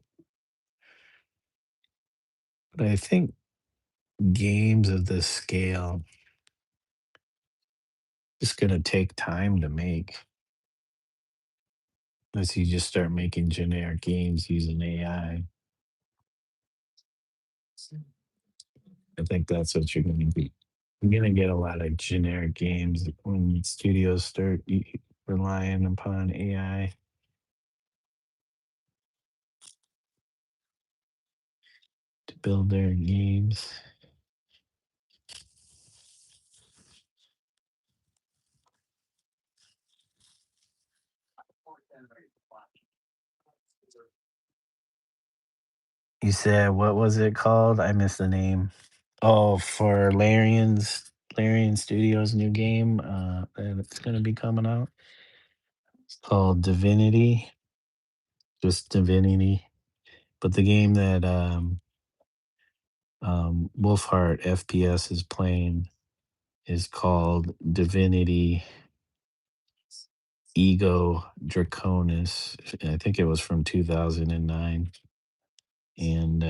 But I think games of this scale just gonna take time to make unless you just start making generic games using AI. I think that's what you're gonna be. You're gonna get a lot of generic games when studios start relying upon AI to build their games. You said what was it called? I missed the name. Oh, for Larian Studios' new game that it's gonna be coming out. It's called Divinity, just Divinity. But the game that Wolfheart FPS is playing is called Divinity Ego Draconis. I think it was from 2009, and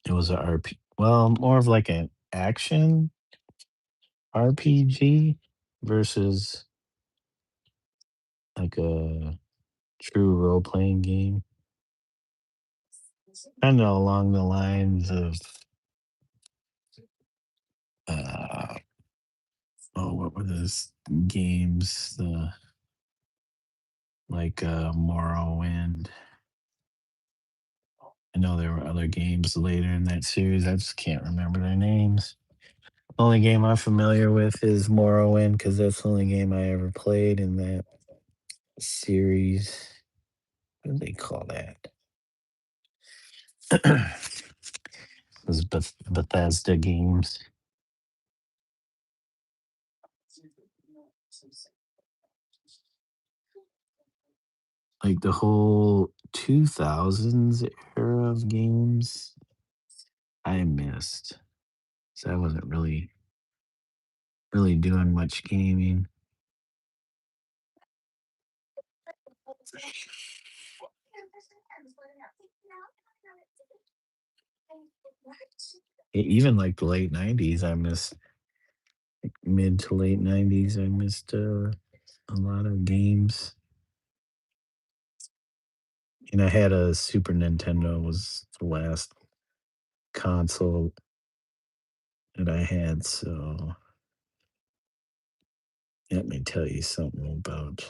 it was a RP. Well, more of like an action RPG versus like a true role playing game. Kind of along the lines of uh oh, what were those games? The like Morrowind. I know there were other games later in that series. I just can't remember their names. Only game I'm familiar with is Morrowind because that's the only game I ever played in that series. What do they call that? Those Bethesda games. Like the whole 2000s era of games, I missed. So I wasn't really doing much gaming. Even like the late 90s, I missed mid to late 90s. I missed a lot of games. And I had a Super Nintendo was the last console that I had. So let me tell you something about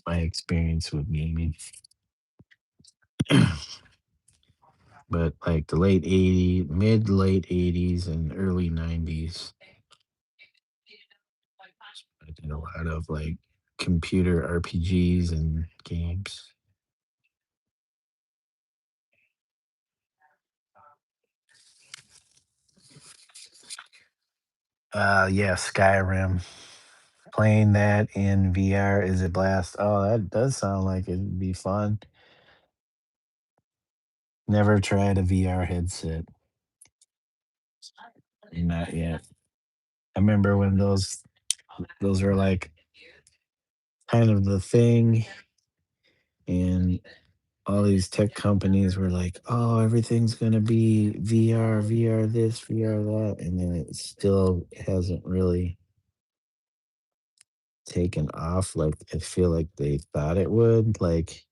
my experience with gaming. But like the late 80s, mid late 80s and early 90s, I did a lot of like computer RPGs and games. Yeah, Skyrim. Playing that in VR is a blast. Oh, that does sound like it'd be fun. Never tried a VR headset. Not yet. I remember when those were like kind of the thing, and all these tech companies were like, "Oh, everything's gonna be VR, VR this, VR that," and then it still hasn't really taken off like I feel like they thought it would. Like,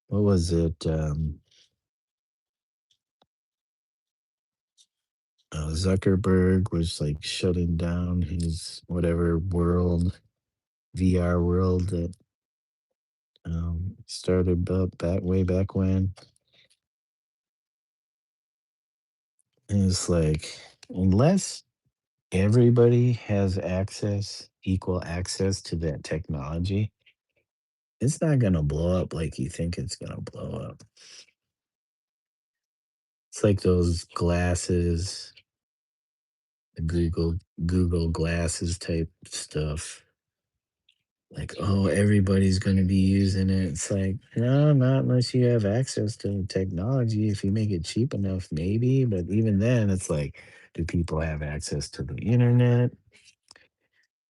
what was it? Zuckerberg was like shutting down his whatever world, VR world that started up back way back when. And it's like, unless everybody has access, equal access to that technology, it's not gonna blow up like you think it's gonna blow up. It's like those glasses, the Google glasses type stuff. Like, oh, everybody's gonna be using it. It's like, no, not unless you have access to the technology. If you make it cheap enough, maybe. But even then, it's like, do people have access to the internet?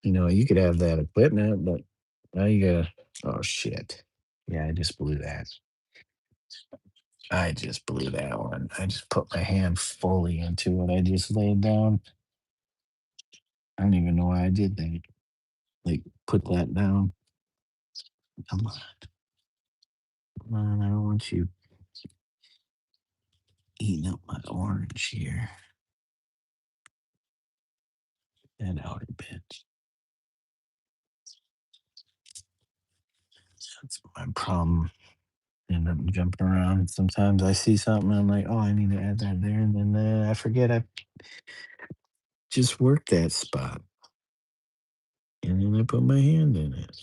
You could have that equipment, but now you gotta. Oh shit! Yeah, I just blew that. I just blew that one. I just put my hand fully into what I just laid down. I don't even know why I did that. Like, put that down. Come on, come on. I don't want you eating up my orange here. That outer bitch. That's my problem. End up jumping around. Sometimes I see something and I'm like, oh, I need to add that there. And then I forget I just worked that spot. And then I put my hand in it.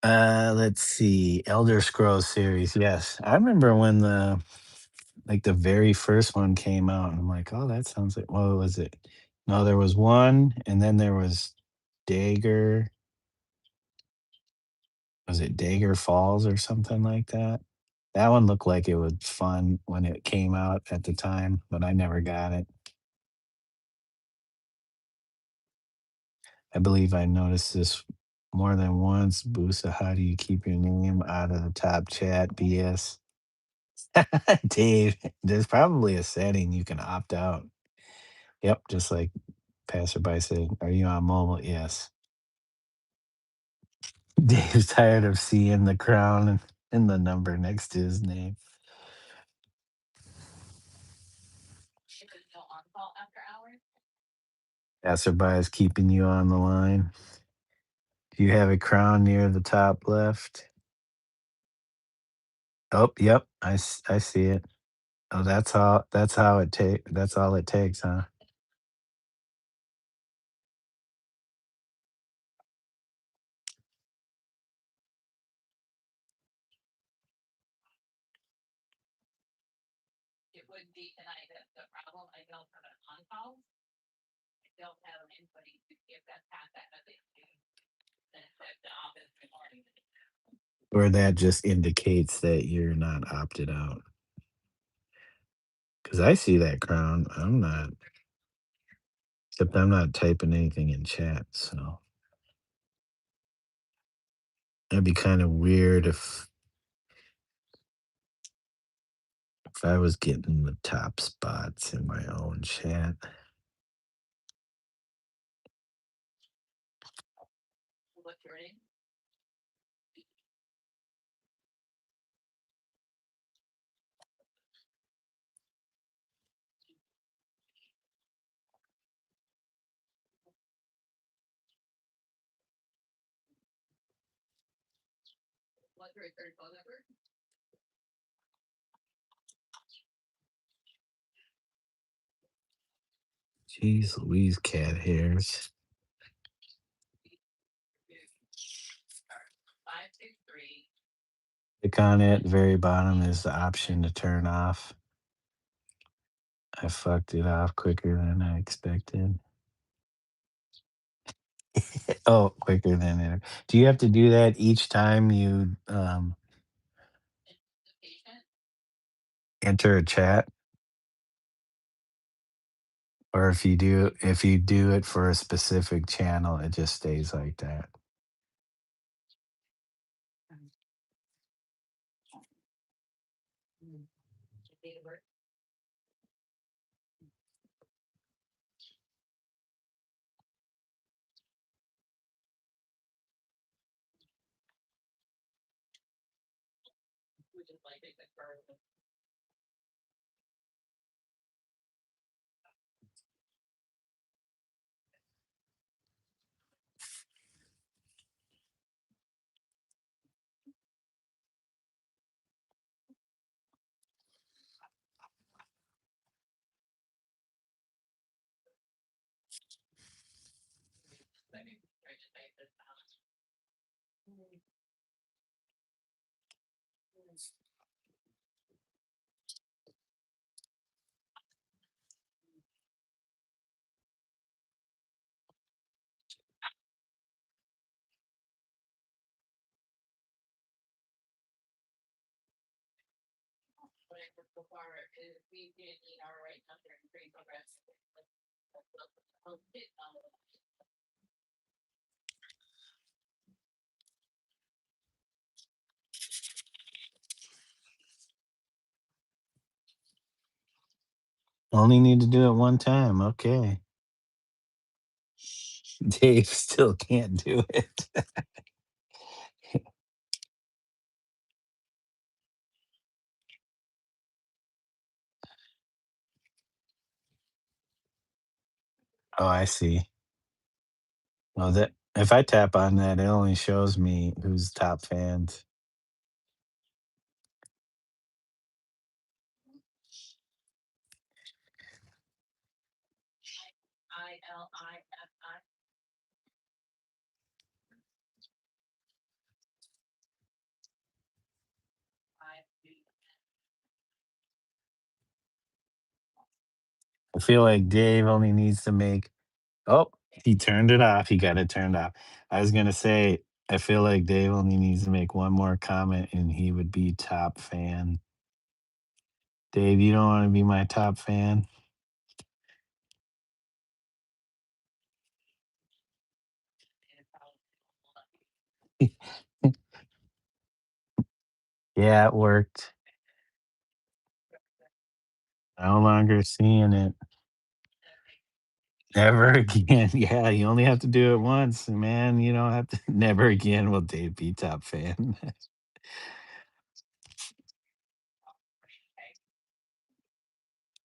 Let's see. Elder Scrolls series. Yes. I remember when the very first one came out. And I'm like, oh, that sounds like, what was it? No, there was one, and then there was Dagger. Was it Dagger Falls or something like that? That one looked like it was fun when it came out at the time, but I never got it. I believe I noticed this more than once. Boosa, how do you keep your name out of the top chat? BS. Dave, there's probably a setting you can opt out. Yep, just like passerby said, are you on mobile? Yes. Dave's tired of seeing the crown and the number next to his name. Passerby is keeping you on the line. Do you have a crown near the top left? Oh, yep, I see it. Oh, that's all it takes, huh? Or that just indicates that you're not opted out. Because I see that crown. I'm not, except I'm not typing anything in chat. So that'd be kind of weird if I was getting the top spots in my own chat. Jeez Louise, cat hairs. Click on it. Very bottom is the option to turn off. I fucked it off quicker than I expected. Oh, quicker than it. Do you have to do that each time you enter a chat? Or if you do it for a specific channel, it just stays like that. Only need to do it one time. Okay. Dave still can't do it. Oh, I see. Well, that if I tap on that, it only shows me who's top fans. I feel like Dave only needs to make. Oh, he turned it off. He got it turned off. I was gonna say, I feel like Dave only needs to make one more comment and he would be top fan. Dave, you don't want to be my top fan? Yeah, it worked. No longer seeing it. Never again. Yeah, you only have to do it once, man. You don't have to. Never again will Dave be top fan.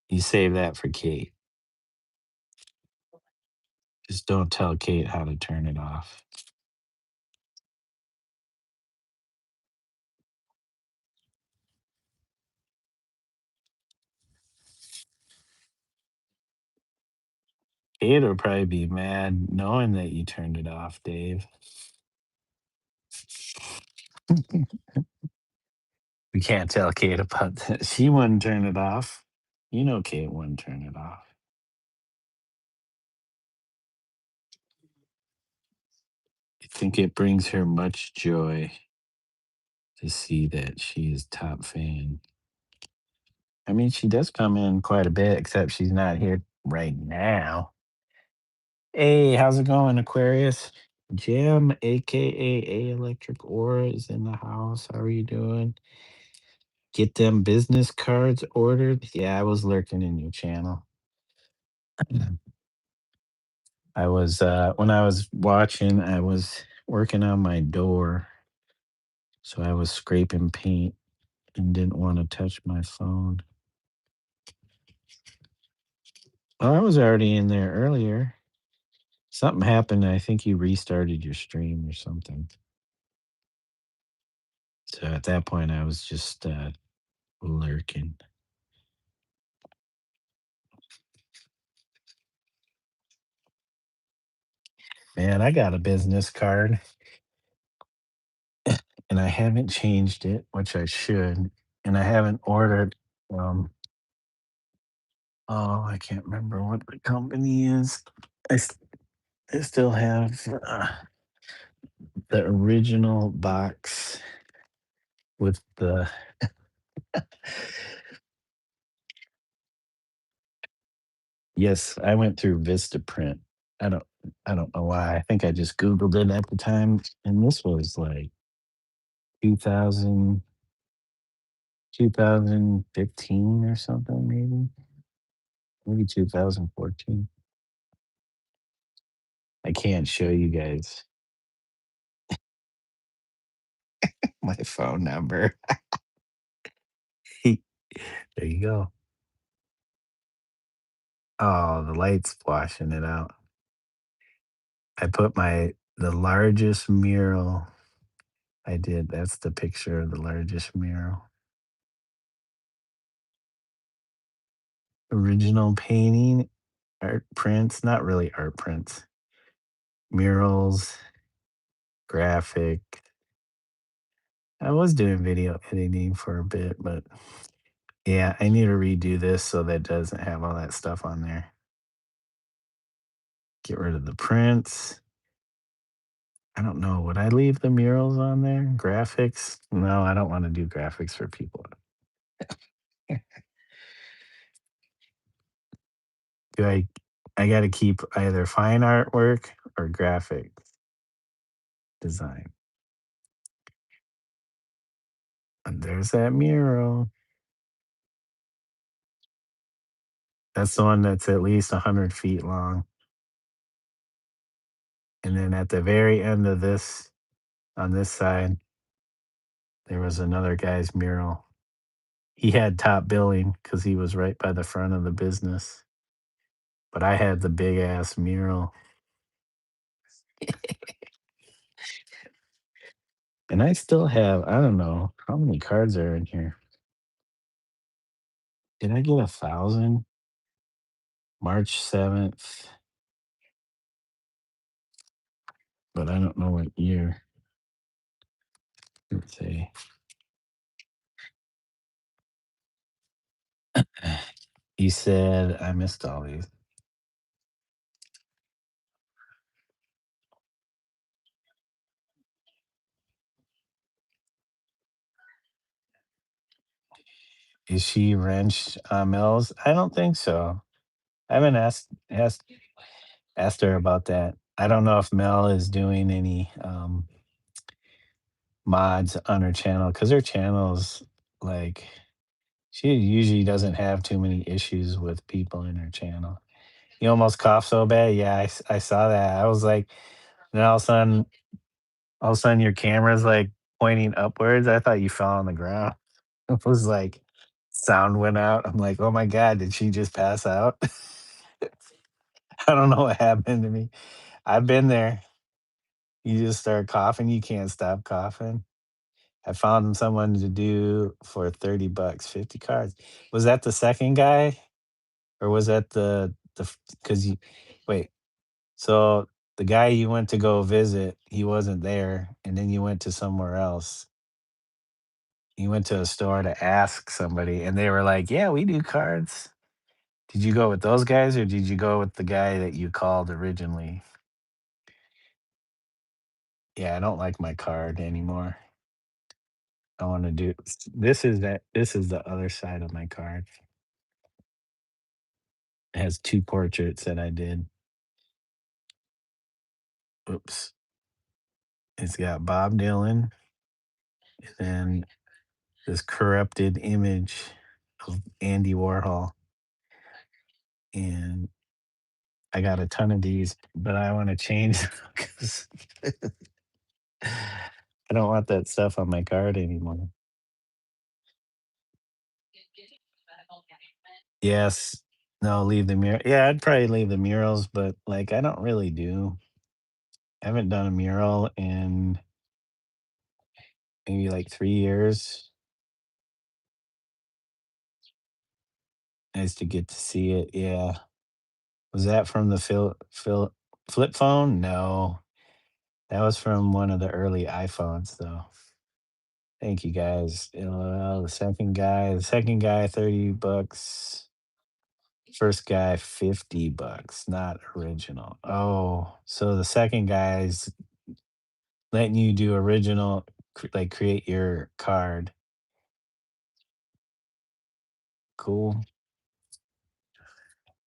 You save that for Kate. Just don't tell Kate how to turn it off. Kate will probably be mad knowing that you turned it off, Dave. We can't tell Kate about that. She wouldn't turn it off. You know Kate wouldn't turn it off. I think it brings her much joy to see that she is top fan. I mean, she does come in quite a bit, except she's not here right now. Hey, how's it going, Aquarius? Jim, aka A Electric Aura, is in the house. How are you doing? Get them business cards ordered. Yeah, I was lurking in your channel. I was when I was watching, I was working on my door, so I was scraping paint and didn't want to touch my phone. Oh, I was already in there earlier. Something happened. I think you restarted your stream or something. So at that point, I was just lurking. Man, I got a business card and I haven't changed it, which I should. And I haven't ordered um oh, I can't remember what the company is. I, s- I still have the original box with the yes, I went through Vistaprint. I don't I don't know why. I think I just Googled it at the time. And this was like 2000 2015 or something, maybe 2014. I can't show you guys my phone number. There you go. Oh, the light's washing it out. I put the largest mural I did. That's the picture of the largest mural. Original painting, art prints, not really art prints, murals, graphic. I was doing video editing for a bit, but yeah, I need to redo this so that doesn't have all that stuff on there. Get rid of the prints. I don't know. Would I leave the murals on there? Graphics? No, I don't want to do graphics for people. Do I got to keep either fine artwork or graphic design. And there's that mural. That's the one that's at least 100 feet long. And then at the very end of this, on this side, there was another guy's mural. He had top billing because he was right by the front of the business. But I had the big ass mural. And I still have, I don't know how many cards are in here. Did I get 1,000? March 7th, but I don't know what year. Let's see. You said I missed all these. Is she wrenched Mills? I don't think so. I haven't asked her about that. I don't know if Mel is doing any mods on her channel because her channel's like she usually doesn't have too many issues with people in her channel. You almost cough so bad. Yeah, I saw that. I was like, then all of a sudden your camera's like pointing upwards. I thought you fell on the ground. It was like sound went out. I'm like, oh my God, did she just pass out? I don't know what happened to me. I've been there. You just start coughing, you can't stop coughing. I found someone to do for 30 bucks, 50 cards. Was that the second guy? Or was that because you wait, so the guy you went to go visit, he wasn't there, and then you went to somewhere else. You went to a store to ask somebody, and they were like, "Yeah, we do cards." Did you go with those guys, or did you go with the guy that you called originally? Yeah, I don't like my card anymore. I wanna do this is the other side of my card. It has 2 portraits that I did. Oops. It's got Bob Dylan and this corrupted image of Andy Warhol, and I got a ton of these, but I wanna change them 'cause I don't want that stuff on my card anymore. Yes. No, leave the yeah, I'd probably leave the murals, but, like, I haven't done a mural in maybe, like, 3 years. Nice to get to see it, yeah. Was that from the Phil? Flip phone? No. That was from one of the early iPhones, though. Thank you guys. The second guy, 30 bucks. First guy, 50 bucks, not original. Oh, so the second guy's letting you do original, like create your card. Cool.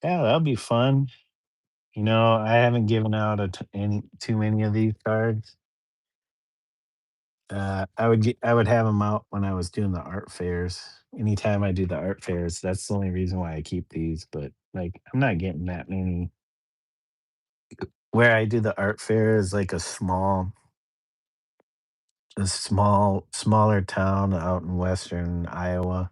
Yeah, that'll be fun. I haven't given out any too many of these cards. I would have them out when I was doing the art fairs. Anytime I do the art fairs, that's the only reason why I keep these. But like, I'm not getting that many. Where I do the art fair is like smaller town out in western Iowa,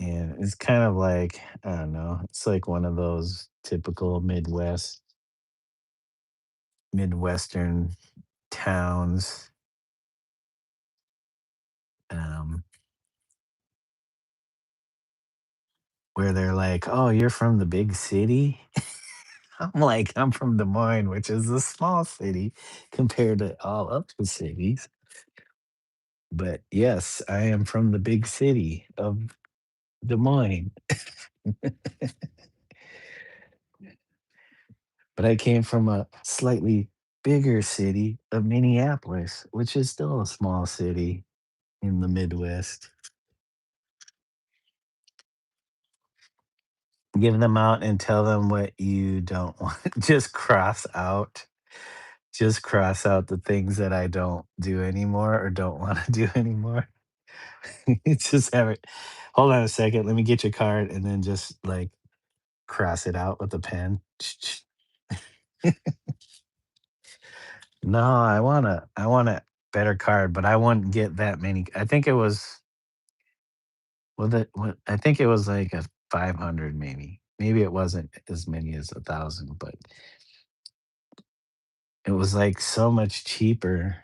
and it's kind of like, I don't know. It's like one of those typical Midwestern towns, um, where they're like, "Oh, you're from the big city." I'm like, "I'm from Des Moines, which is a small city compared to all other cities. But yes, I am from the big city of Des Moines." But I came from a slightly bigger city of Minneapolis, which is still a small city in the Midwest. Give them out and tell them what you don't want. Just cross out the things that I don't do anymore or don't want to do anymore. Just have it. Hold on a second. Let me get your card and then just like cross it out with a pen. No, I want a better card, but I wouldn't get that many. I think it was I think it was like a 500 maybe. Maybe it wasn't as many as 1,000, but it was like so much cheaper.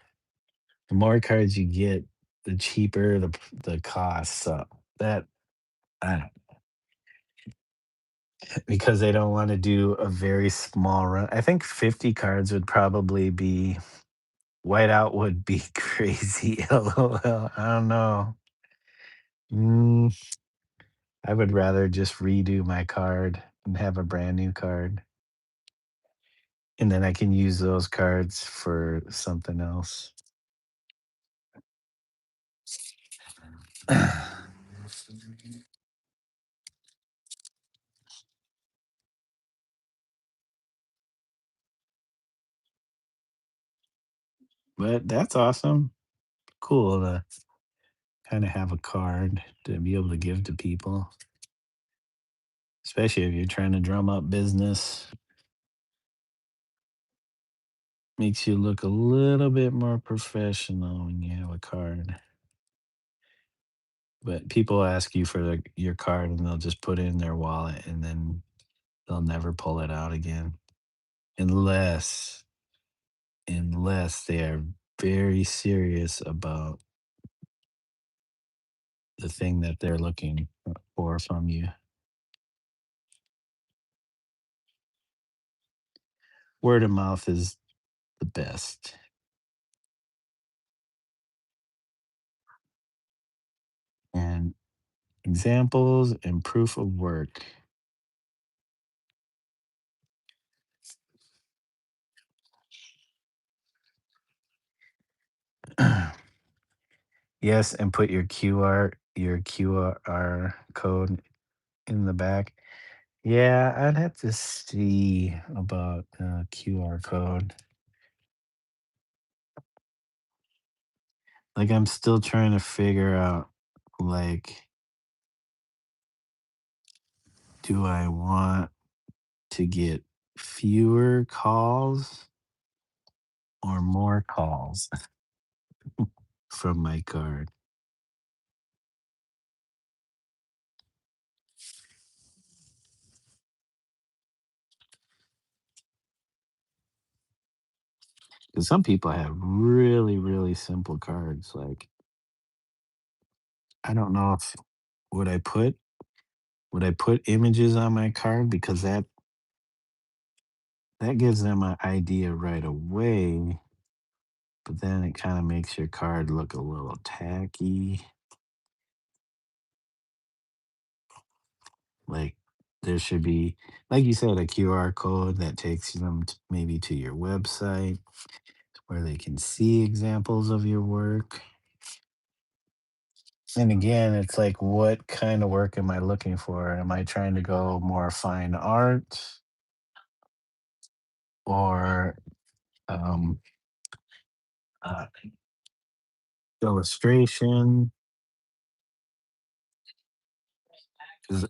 The more cards you get, the cheaper the cost. So that I don't because they don't want to do a very small run. I think 50 cards would probably be whiteout would be crazy. LOL. I don't know. Mm, I would rather just redo my card and have a brand new card. And then I can use those cards for something else. But that's awesome. Cool to kind of have a card to be able to give to people, especially if you're trying to drum up business. Makes you look a little bit more professional when you have a card. But people ask you for your card and they'll just put it in their wallet and then they'll never pull it out again unless they are very serious about the thing that they're looking for from you. Word of mouth is the best. And examples and proof of work. Yes, and put your QR code in the back. Yeah, I'd have to see about QR code. Like, I'm still trying to figure out, like, do I want to get fewer calls or more calls from my card? Because some people have really, really simple cards. Like, I don't know if would I put would I put images on my card because that gives them an idea right away, but then it kind of makes your card look a little tacky. Like there should be, like you said, a QR code that takes them maybe to your website where they can see examples of your work. And again, it's like, what kind of work am I looking for? Am I trying to go more fine art or um, uh, illustration? Because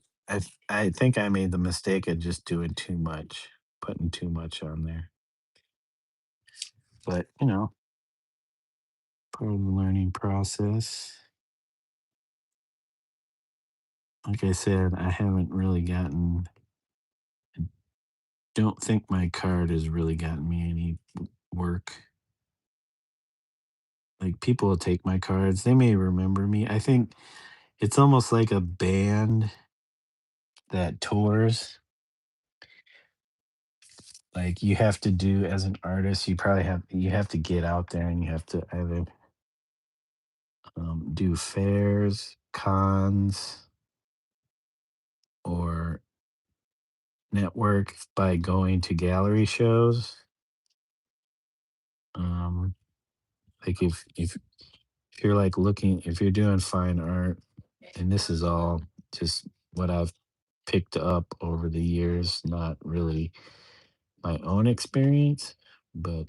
I think I made the mistake of just doing too much, putting too much on there. But part of the learning process. Like I said, I haven't really gotten. Don't think my card has really gotten me any work. Like people will take my cards, they may remember me. I think it's almost like a band that tours. Like you have to do as an artist, you have to get out there and you have to either do fairs, cons, or network by going to gallery shows. Um, like if you're like looking, if you're doing fine art, and this is all just what I've picked up over the years, not really my own experience, but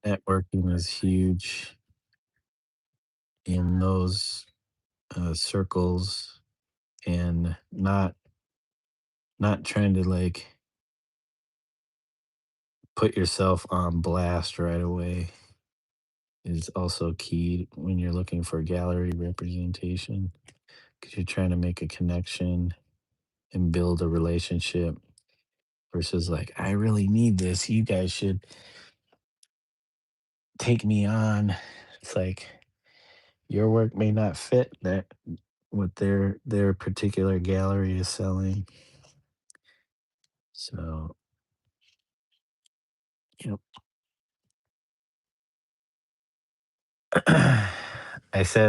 networking is huge in those circles, and not trying to like put yourself on blast right away is also key when you're looking for gallery representation, because you're trying to make a connection and build a relationship versus like, I really need this, you guys should take me on. It's like your work may not fit that what their particular gallery is selling. So, you know, I said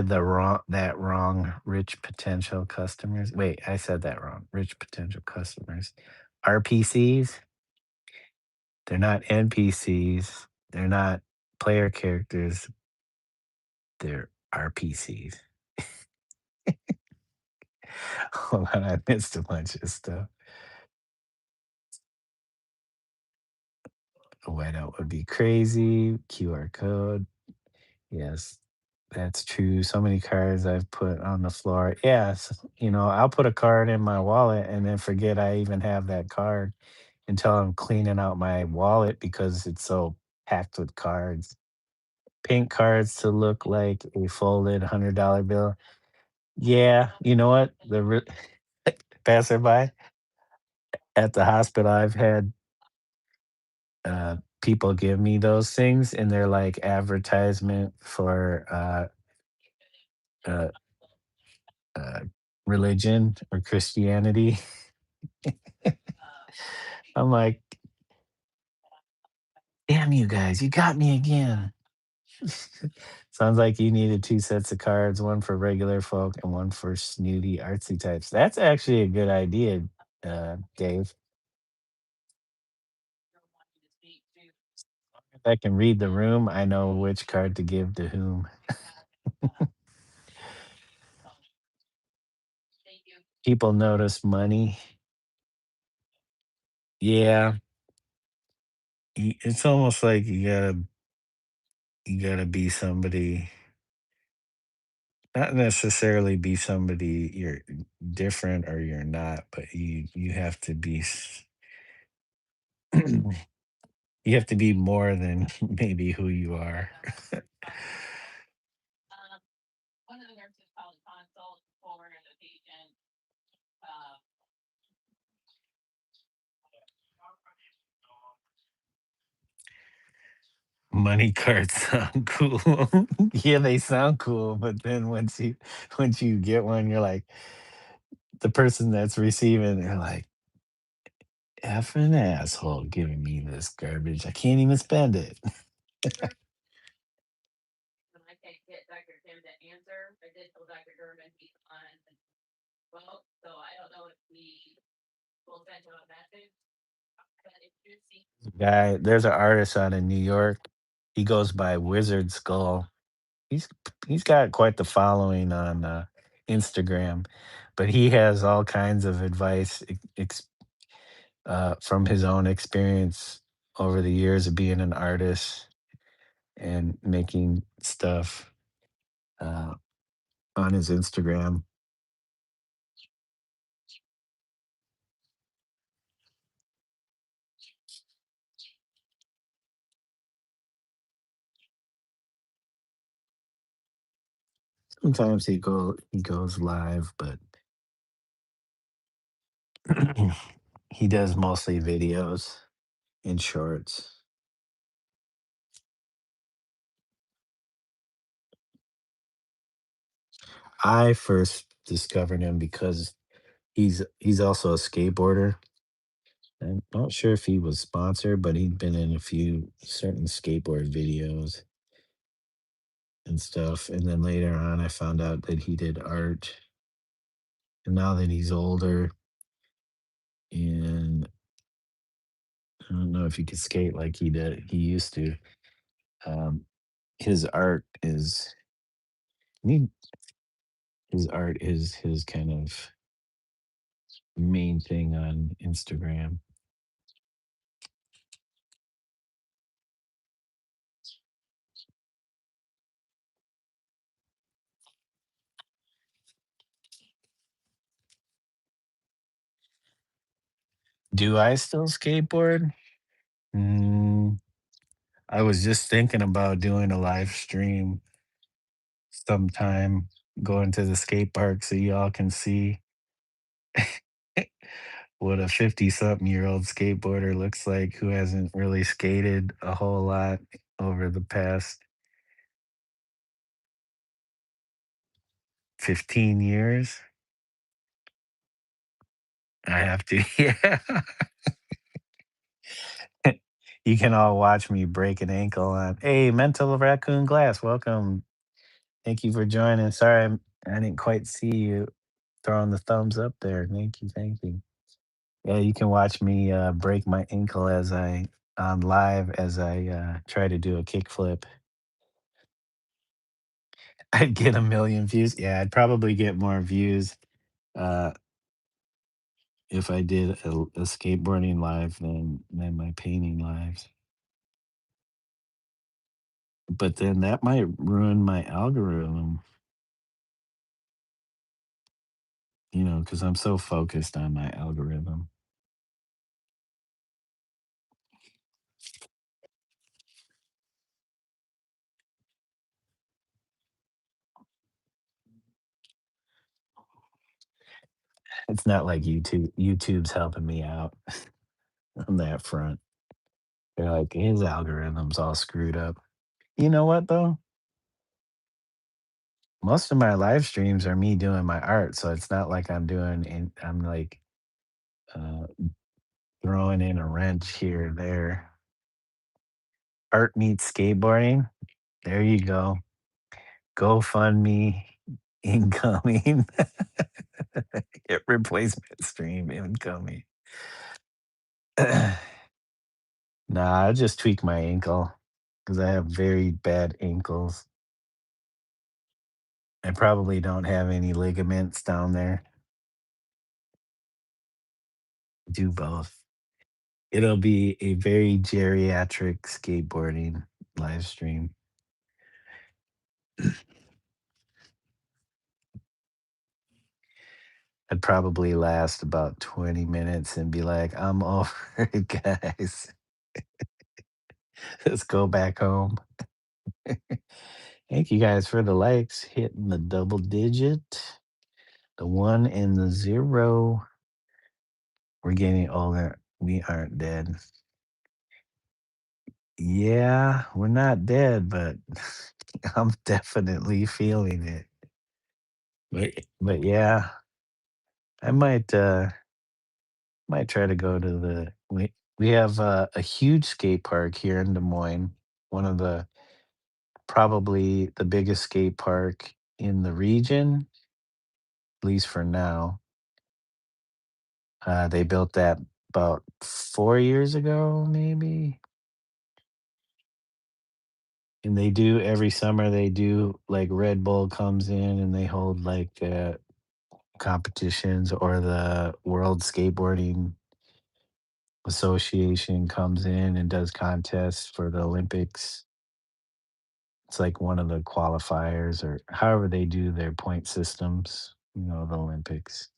wrong. Rich potential customers. Wait, I said that wrong. Rich potential customers. RPCs. They're not NPCs. They're not player characters. They're RPCs. Hold on, I missed a bunch of stuff. A whiteout would be crazy. QR code. Yes, that's true. So many cards I've put on the floor. Yes, I'll put a card in my wallet and then forget I even have that card until I'm cleaning out my wallet because it's so packed with cards. Pink cards to look like a folded $100 bill. Yeah, you know what? Passerby at the hospital, I've had people give me those things, and they're like advertisement for uh, uh, religion or Christianity. I'm like, damn you guys, you got me again. Sounds like you needed two sets of cards, one for regular folk and one for snooty artsy types. That's actually a good idea, Dave. If I can read the room, I know which card to give to whom. People notice money. Yeah, it's almost like you gotta be somebody, not necessarily be somebody you're different or you're not, but you have to be you have to be more than maybe who you are. Money cards sound cool. Yeah, they sound cool, but then once you get one, you're like the person that's receiving, they're like, "Effing asshole giving me this garbage. I can't even spend it." Guy, there's an artist out in New York. He goes by Wizard Skull. He's he's got quite the following on Instagram, but he has all kinds of advice from his own experience over the years of being an artist and making stuff uh, on his Instagram. Sometimes he goes live, but he does mostly videos and shorts. I first discovered him because he's also a skateboarder. I'm not sure if he was sponsored, but he'd been in a few certain skateboard videos and stuff. And then later on, I found out that he did art. And now that he's older, and I don't know if he could skate like he used to. Um, his art is, I mean, his art is his kind of main thing on Instagram. Do I still skateboard? Mm, I was just thinking about doing a live stream sometime, going to the skate park so y'all can see what a 50 something year old skateboarder looks like who hasn't really skated a whole lot over the past 15 years. I have to, yeah. You can all watch me break an ankle on. Hey, Mental Raccoon Glass, welcome. Thank you for joining. Sorry, I didn't quite see you throwing the thumbs up there. Thank you, thank you. Yeah, you can watch me break my ankle as I on live as I try to do a kickflip. I'd get a million views. Yeah, I'd probably get more views uh, if I did a skateboarding live than my painting lives. But then that might ruin my algorithm, because I'm so focused on my algorithm. It's not like YouTube's helping me out on that front. They're like, his algorithm's all screwed up. You know what though? Most of my live streams are me doing my art, so it's not like I'm like uh, throwing in a wrench here or there. Art meets skateboarding. There you go. GoFundMe incoming. Get replacement stream incoming. Nah, I just tweak my ankle because I have very bad ankles. I probably don't have any ligaments down there. Do both. It'll be a very geriatric skateboarding live stream. I'd probably last about 20 minutes and be like, I'm over it, guys. Let's go back home. Thank you guys for the likes, hitting the double digit, the one and the zero. We're getting older. We aren't dead. Yeah, we're not dead, but I'm definitely feeling it. But yeah, I might try to go to we have a huge skate park here in Des Moines, one of the probably the biggest skate park in the region, at least for now. They built that about 4 years ago, maybe. And they do every summer. They do like Red Bull comes in and they hold like competitions, or the World Skateboarding Association comes in and does contests for the Olympics. It's like one of the qualifiers, or however they do their point systems, the Olympics.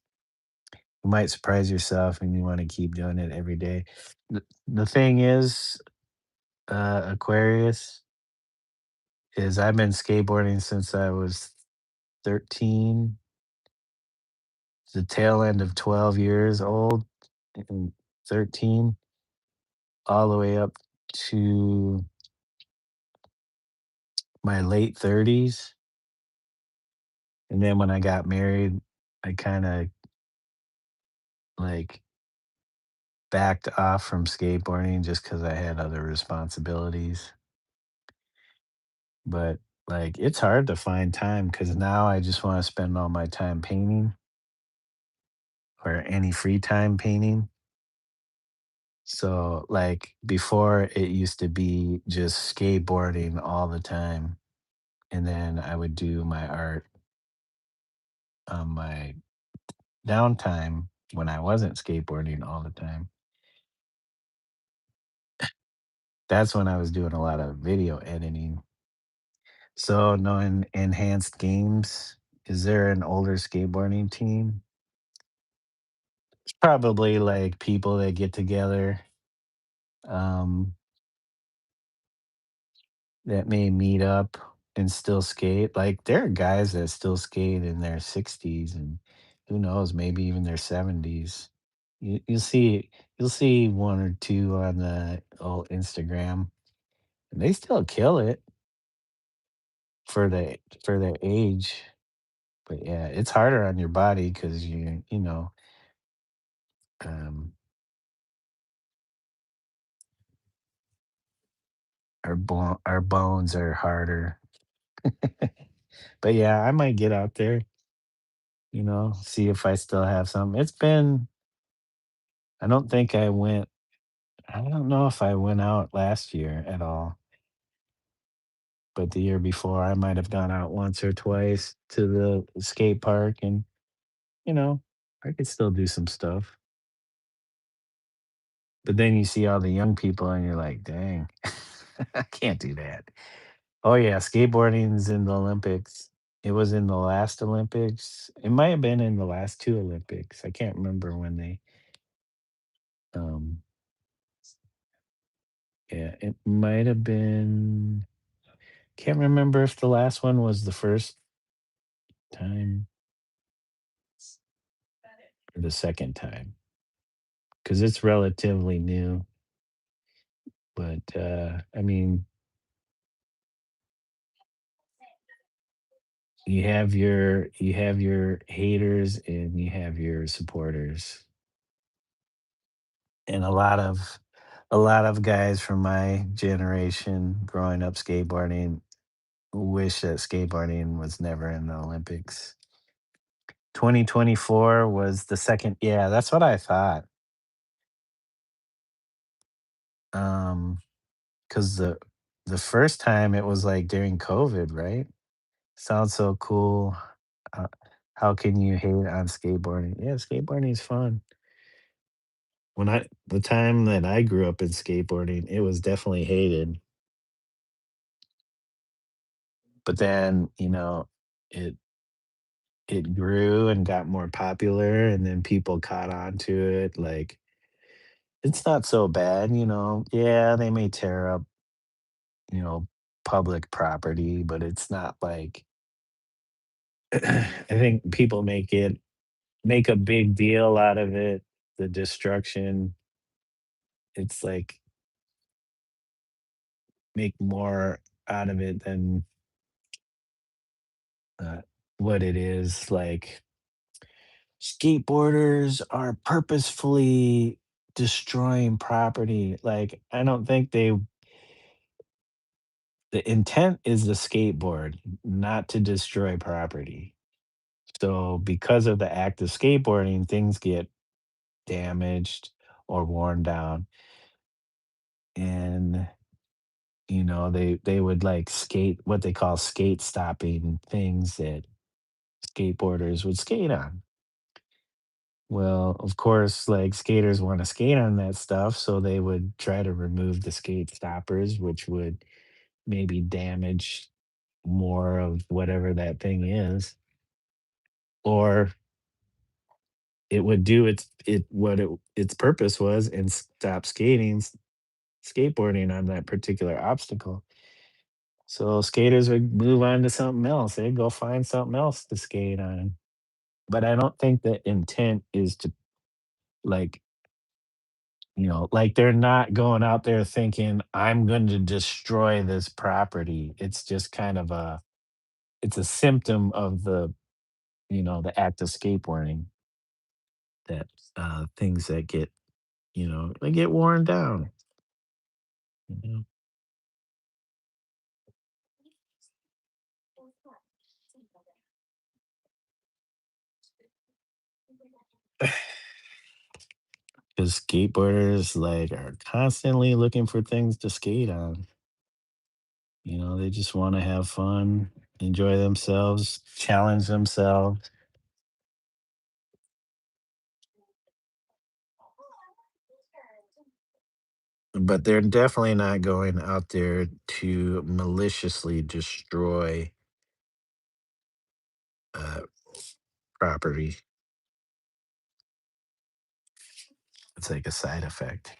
You might surprise yourself and you want to keep doing it every day. The thing is, Aquarius, is I've been skateboarding since I was 13, the tail end of 12 years old, and 13, all the way up to my late 30s. And then when I got married, I kind of like backed off from skateboarding just because I had other responsibilities. But like it's hard to find time because now I just want to spend all my time painting, or any free time painting. So like before, it used to be just skateboarding all the time. And then I would do my art on my downtime when I wasn't skateboarding all the time. That's when I was doing a lot of video editing. So, knowing enhanced games, is there an older skateboarding team? It's probably like people that get together, um, that may meet up and still skate. Like there are guys that still skate in their 60s, and who knows, maybe even their 70s. You'll see one or two on the old Instagram, and they still kill it for their age. But yeah, it's harder on your body because um, our bones are harder. But yeah, I might get out there, see if I still have some. I don't think I went, I don't know if I went out last year at all, but the year before I might have gone out once or twice to the skate park, and, you know, I could still do some stuff. But then you see all the young people and you're like, dang, I can't do that. Oh yeah, skateboarding's in the Olympics. It was in the last Olympics. It might have been in the last two Olympics. I can't remember when um yeah, it might have been, can't remember if the last one was the first time or the second time, because it's relatively new. But I mean, you have your haters and you have your supporters. And a lot of guys from my generation growing up skateboarding wish that skateboarding was never in the Olympics. 2024 was the second, yeah, that's what I thought. Um, because the first time it was like during COVID, right? Sounds so cool. Uh, how can you hate on skateboarding? Yeah, skateboarding is fun. The time that I grew up in skateboarding, it was definitely hated. But then, it it grew and got more popular, and then people caught on to it. Like it's not so bad. Yeah, they may tear up, you know, public property, but it's not like I think people make a big deal out of it, the destruction. It's like make more out of it than uh, what it is. Like skateboarders are purposefully destroying property. Like I don't think the intent is the skateboard, not to destroy property. So because of the act of skateboarding, things get damaged or worn down. And they would like skate what they call skate stopping things that skateboarders would skate on. Well, of course, like skaters want to skate on that stuff, so they would try to remove the skate stoppers, which would maybe damage more of whatever that thing is, or it would do its purpose was and stop skateboarding on that particular obstacle. So skaters would move on to something else. They'd go find something else to skate on. But I don't think the intent is to like, like they're not going out there thinking, I'm going to destroy this property. It's just kind of it's a symptom of the act of skateboarding that things that they get worn down. You Because skateboarders like are constantly looking for things to skate on. They just want to have fun, enjoy themselves, challenge themselves. But they're definitely not going out there to maliciously destroy uh, property. It's like a side effect.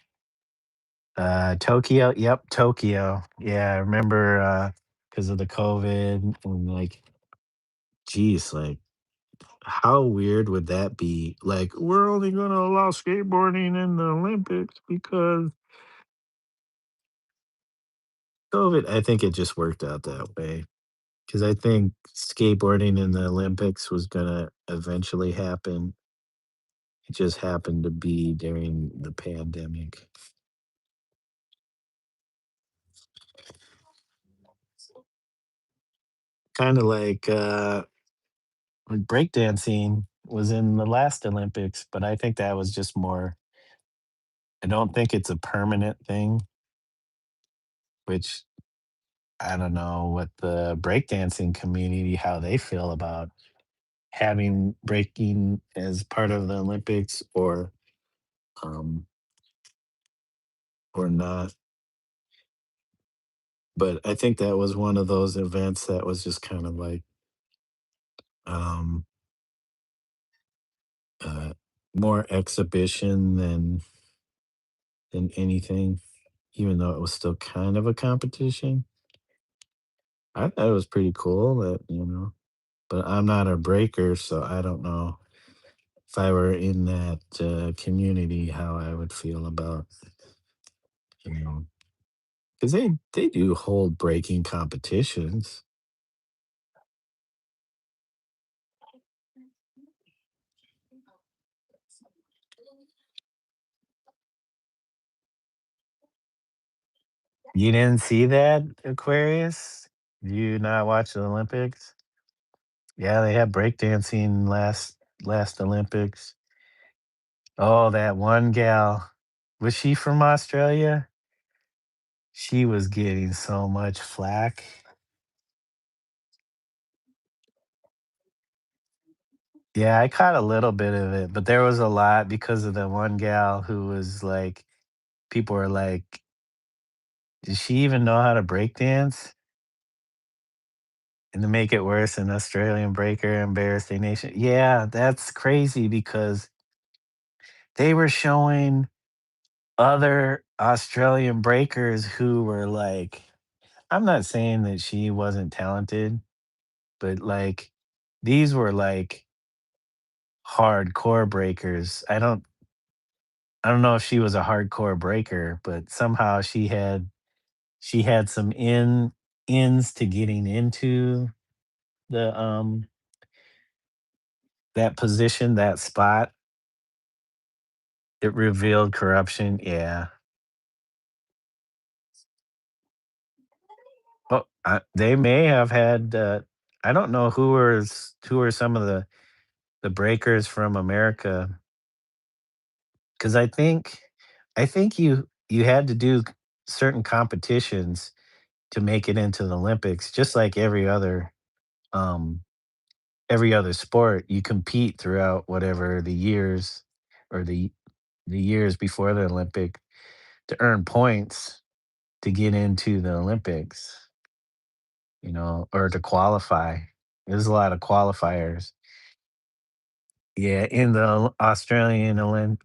Tokyo, yep, Tokyo. Yeah, I remember because of the COVID and like, geez, like how weird would that be? Like, we're only going to allow skateboarding in the Olympics because COVID. I think it just worked out that way because I think skateboarding in the Olympics was going to eventually happen. It just happened to be during the pandemic. Kind of like breakdancing was in the last Olympics, but I think that was just more. I don't think it's a permanent thing, which I don't know what the breakdancing community how they feel about having breaking as part of the Olympics um or not. But I think that was one of those events that was just kind of like um uh more exhibition than anything, even though it was still kind of a competition. I thought it was pretty cool that. But I'm not a breaker, so I don't know if I were in that community how I would feel about you know because they do hold breaking competitions. You didn't see that, Aquarius? You not watch the Olympics? Yeah, they had breakdancing last Olympics. Oh, that one gal. Was she from Australia? She was getting so much flack. Yeah, I caught a little bit of it, but there was a lot because of the one gal who was like, people were like, "Does she even know how to break dance?" And to make it worse, an Australian breaker embarrassed a nation. Yeah, that's crazy because they were showing other Australian breakers who were like, I'm not saying that she wasn't talented, but like these were like hardcore breakers. I don't know if she was a hardcore breaker, but somehow she had she had some ins to getting into the that position, that spot. It revealed corruption. Yeah. Oh, they may have had. I don't know who are some of the breakers from America, because I think you had to do certain competitions to make it into the Olympics, just like um every other sport. You compete throughout whatever the years or the years before the Olympic to earn points to get into the Olympics, or to qualify. There's a lot of qualifiers. Yeah, in the Australian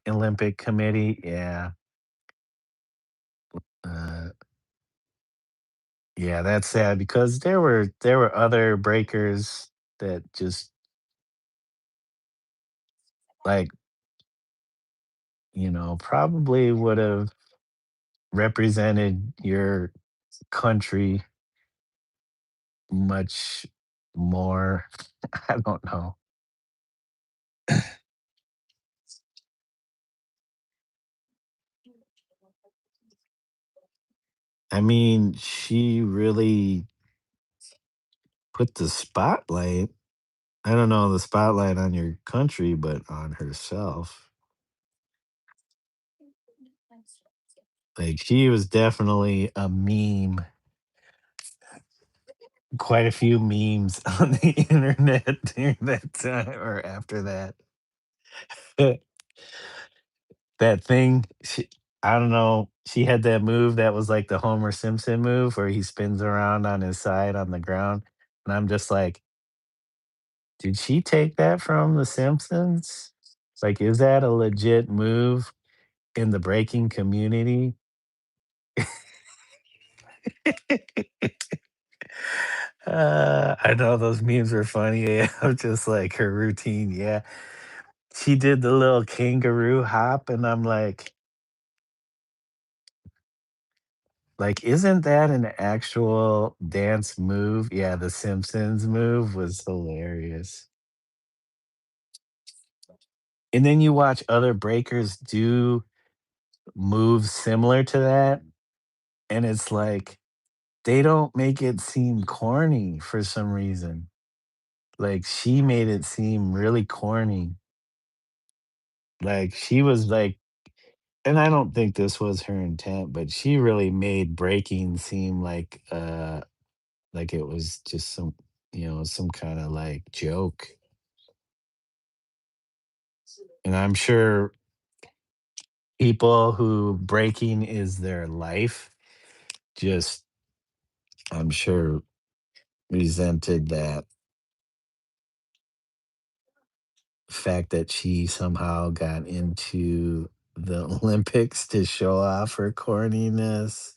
Olympic Committee. Yeah. Uh, yeah, that's sad because there were other breakers that just like, probably would have represented your country much more. I don't know. I mean, she really put the spotlight, I don't know, the spotlight on your country, but on herself. Like, she was definitely a meme. Quite a few memes on the internet during that time or after that. That thing, I don't know, she had that move that was like the Homer Simpson move where he spins around on his side on the ground, and I'm just like, "Did she take that from The Simpsons? Like, is that a legit move in the breaking community?" I know those memes were funny. Yeah, I'm just like her routine. Yeah, she did the little kangaroo hop, and I'm like, isn't that an actual dance move? Yeah, the Simpsons move was hilarious. And then you watch other breakers do moves similar to that, and it's like they don't make it seem corny for some reason. Like, she made it seem really corny. Like, she was like, and I don't think this was her intent, but she really made breaking seem like it was just some kinda, like, joke. And I'm sure people who breaking is their life just, I'm sure, resented that fact that she somehow got into the Olympics to show off her corniness.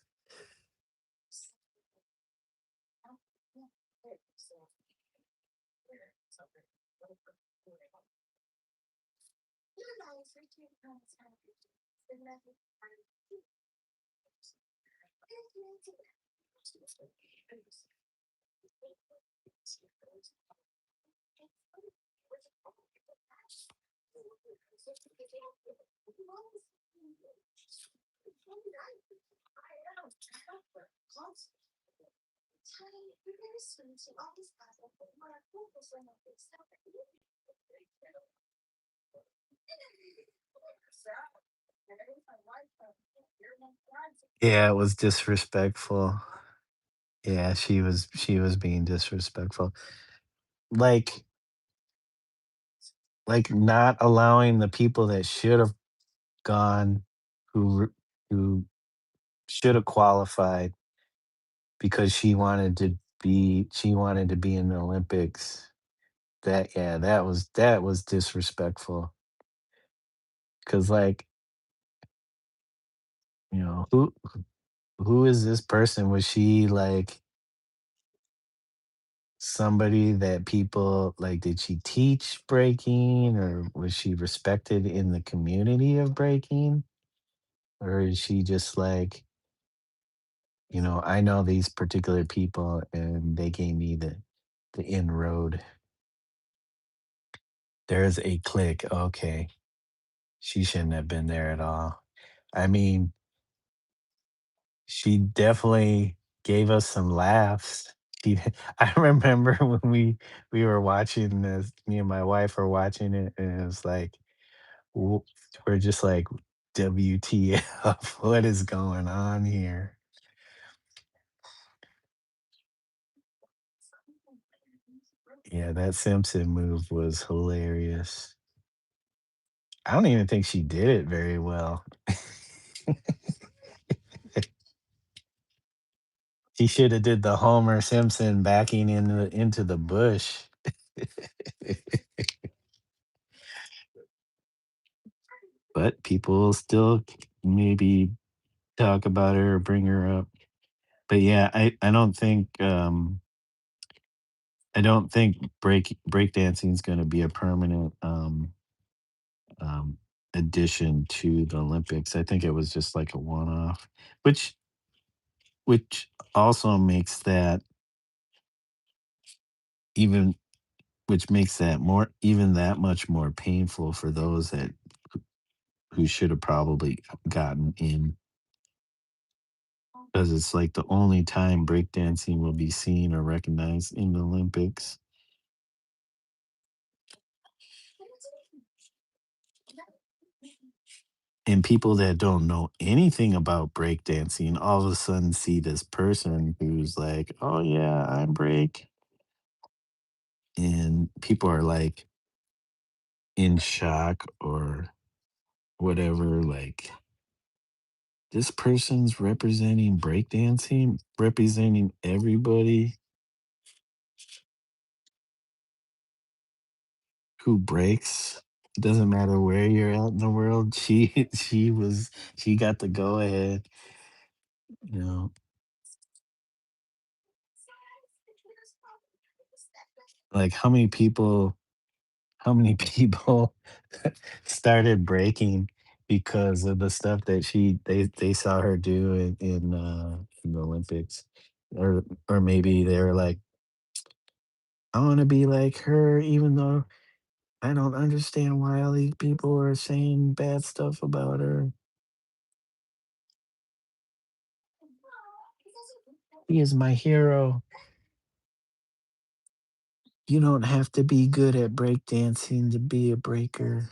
Yeah, it was disrespectful. Yeah, she was being disrespectful. Like like not allowing the people that should have gone, who should have qualified because she wanted to be in the Olympics. That was disrespectful. Cause like, who is this person? Was she like somebody that people like, did she teach breaking, or was she respected in the community of breaking? Or is she just like I know these particular people and they gave me the inroad. There's a click. Okay. She shouldn't have been there at all. I mean, she definitely gave us some laughs. She, I remember when we were watching this, me and my wife were watching it, and it was like w- we're just like, WTF? What is going on here? Yeah, that Simpson move was hilarious. I don't even think she did it very well. She should have did the Homer Simpson backing into the bush. But people still maybe talk about her or bring her up. But yeah, I don't think breakdancing is going to be a permanent um addition to the Olympics. I think it was just like a one-off, which which also makes that even which makes that more even that much more painful for those that who should have probably gotten in, because it's like the only time breakdancing will be seen or recognized in the Olympics. And people that don't know anything about breakdancing all of a sudden see this person who's like, "Oh yeah, I'm break," and people are like in shock or whatever. Like, this person's representing breakdancing, representing everybody who breaks. It doesn't matter where you're at in the world. She got the go ahead. You know, like how many people started breaking because of the stuff that they saw her do in the Olympics, or maybe they were like, I want to be like her, even though I don't understand why all these people are saying bad stuff about her. He is my hero. You don't have to be good at breakdancing to be a breaker.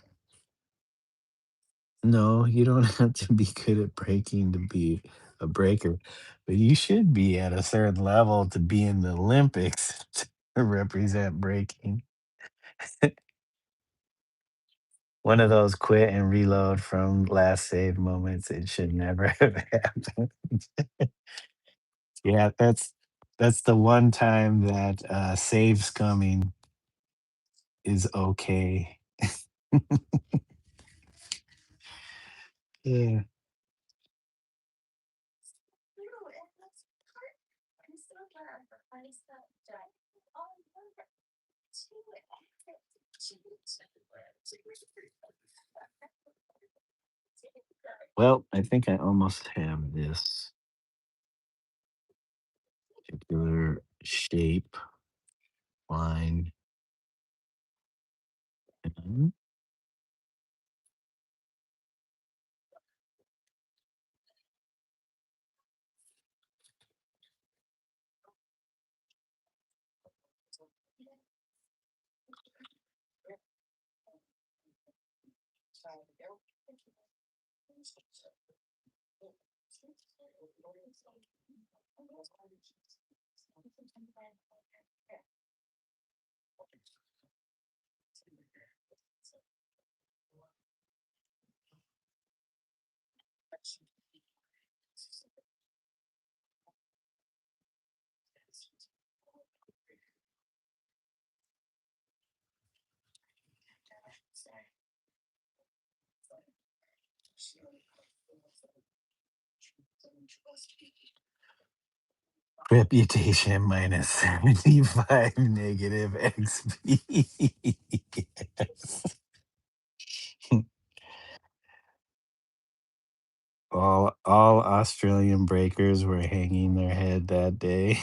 No, you don't have to be good at breaking to be a breaker, but you should be at a certain level to be in the Olympics to represent breaking. One of those quit and reload from last save moments. It should never have happened. Yeah, that's the one time that saves coming is okay. Yeah. Well, I think I almost have this particular shape line. Mhm. Reputation minus 75 negative XP. All Australian breakers were hanging their head that day.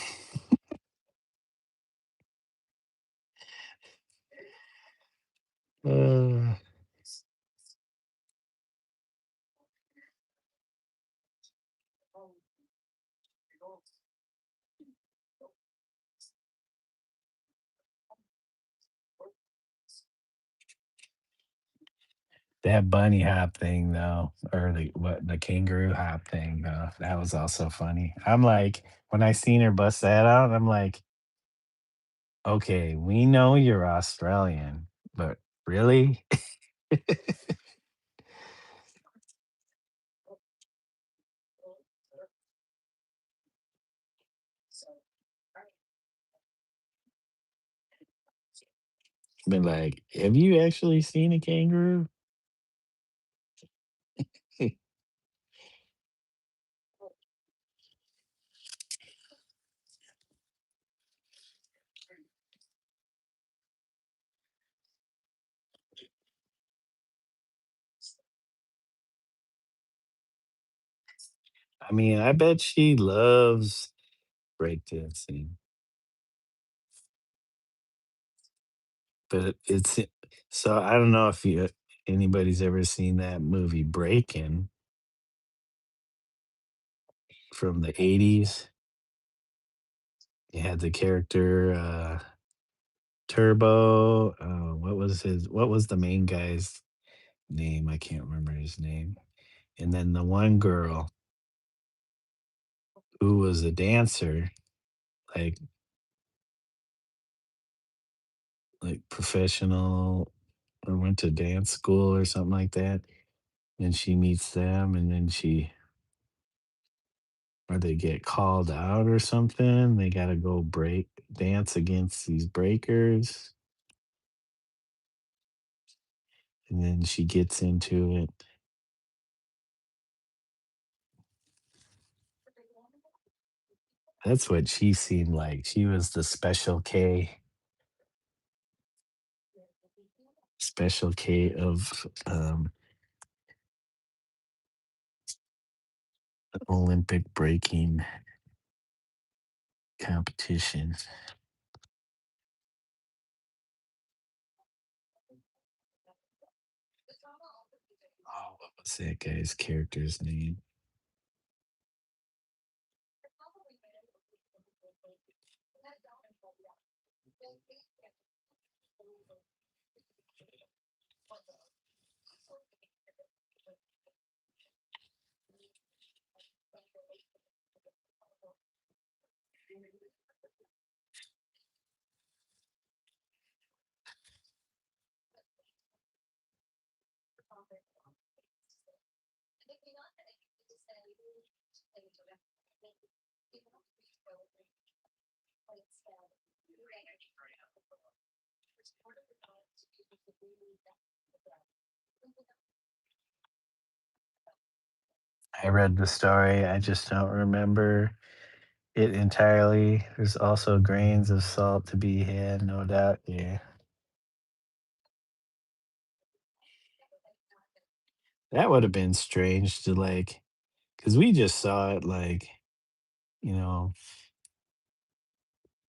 Uh, that bunny hop thing though, or the kangaroo hop thing though, that was also funny. I'm like, when I seen her bust that out, I'm like, okay, we know you're Australian, but really? Been like, have you actually seen a kangaroo? I mean, I bet she loves breakdancing, but so I don't know if anybody's ever seen that movie Breakin' from the 80s. It had the character Turbo. What was the main guy's name? I can't remember his name. And then the one girl who was a dancer, like professional, or went to dance school or something like that. And she meets them, and then or they get called out or something. They got to go break dance against these breakers, and then she gets into it. That's what she seemed like. She was the special K of Olympic breaking competition. Oh, what was that guy's character's name? I read the story. I just don't remember it entirely. There's also grains of salt to be had, no doubt. Yeah. That would have been strange to because we just saw it you know,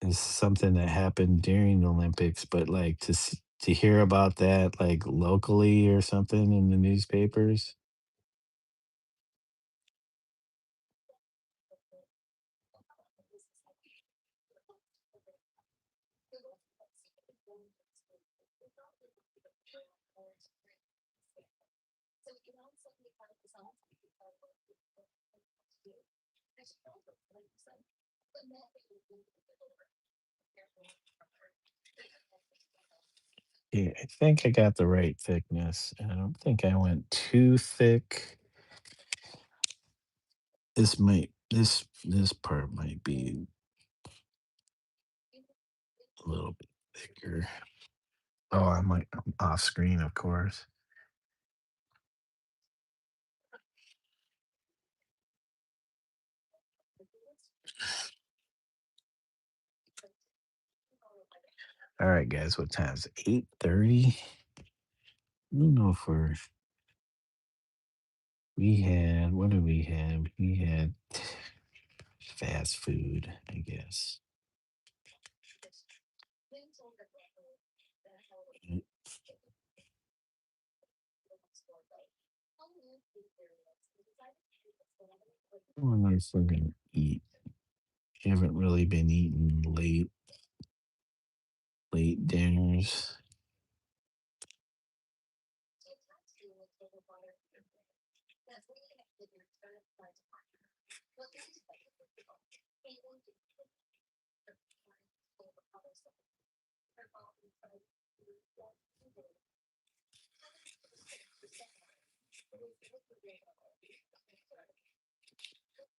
as something that happened during the Olympics, but to hear about that locally or something in the newspapers. Yeah, I think I got the right thickness. I don't think I went too thick. This part might be a little bit thicker. Oh, I'm off screen, of course. All right, guys, what time is it? 8:30. I don't know if we're We had, what did we have? We had fast food, I guess. What else we're gonna eat? Haven't really been eating late dinners.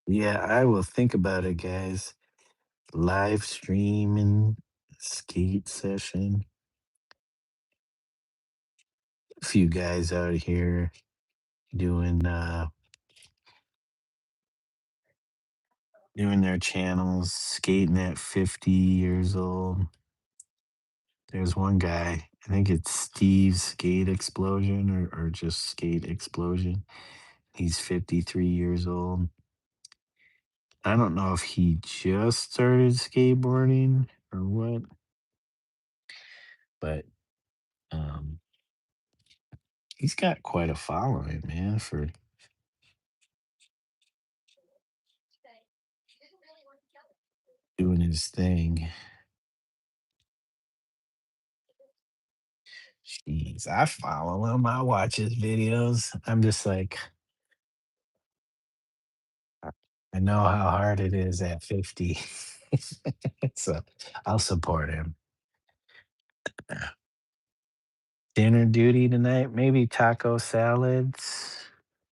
Yeah, I will think about it, guys. Live stream and skate session. A few guys out here doing doing their channels, skating at 50 years old. There's one guy, I think it's Steve's Skate Explosion or just Skate Explosion. He's 53 years old. I don't know if he just started skateboarding or what, but um, he's got quite a following, man, for doing his thing. Jeez, I follow him. I watch his videos. I'm just like, I I know how hard it is at 50. So I'll support him. Dinner duty tonight, maybe taco salads.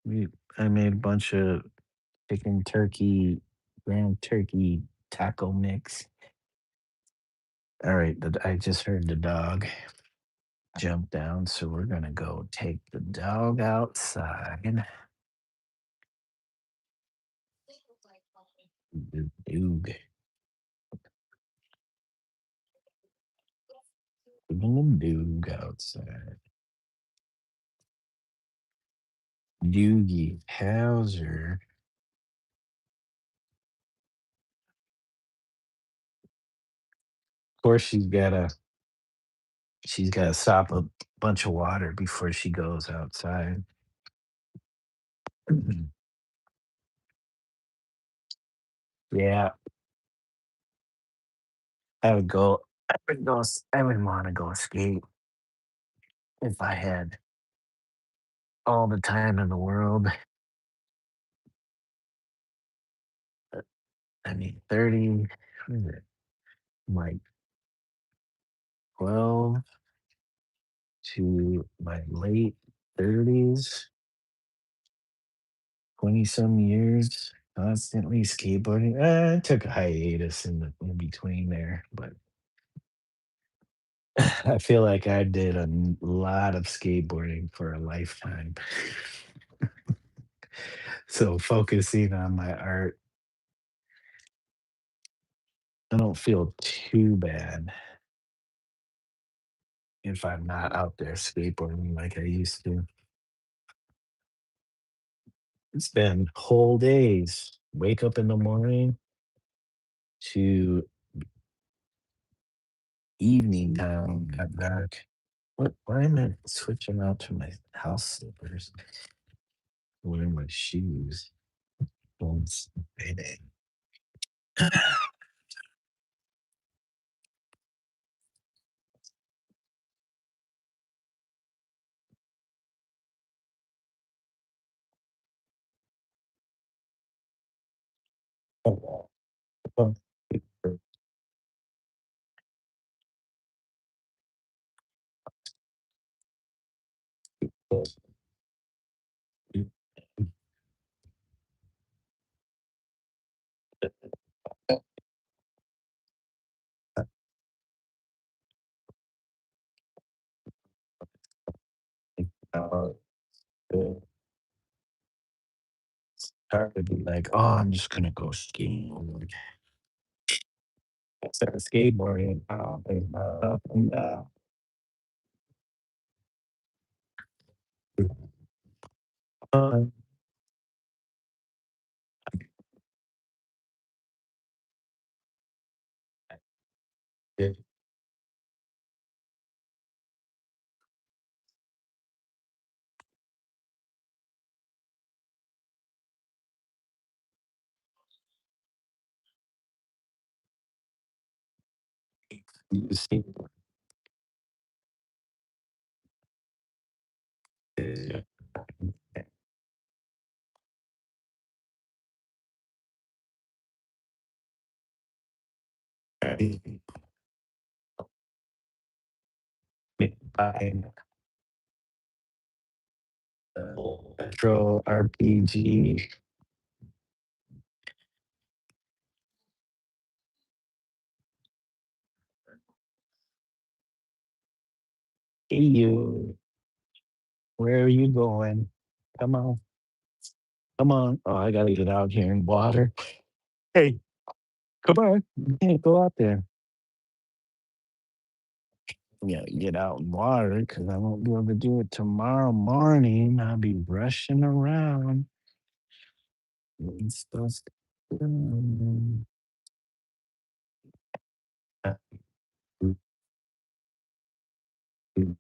We I made a bunch of chicken turkey, ground turkey taco mix. All right, I just heard the dog jump down, so we're gonna go take the dog outside. The Doog. We're gonna Doog outside. Doogie Howser. Of course, she's gotta sop a bunch of water before she goes outside. Yeah, I would wanna go skate if I had all the time in the world. I mean, 30, what is it? Like 12 to my late 30s, 20 some years, constantly skateboarding. I took a hiatus in between there, but I feel like I did lot of skateboarding for a lifetime. So focusing on my art, I don't feel too bad if I'm not out there skateboarding like I used to. It's been whole days. Wake up in the morning to evening time at dark. What? Why am I switching out to my house slippers? Wearing my shoes. Bones fading. It's hard to be like, oh, I'm just gonna go skiing. Like, instead of skateboarding, up and down. You see, Retro RPG. Hey, you. Where are you going? Come on. Come on. Oh, I gotta get out here in water. Hey, come on. You can't go out there. Yeah, get out in water because I won't be able to do it tomorrow morning. I'll be rushing around. Getting stuff done. Uh, mm, mm,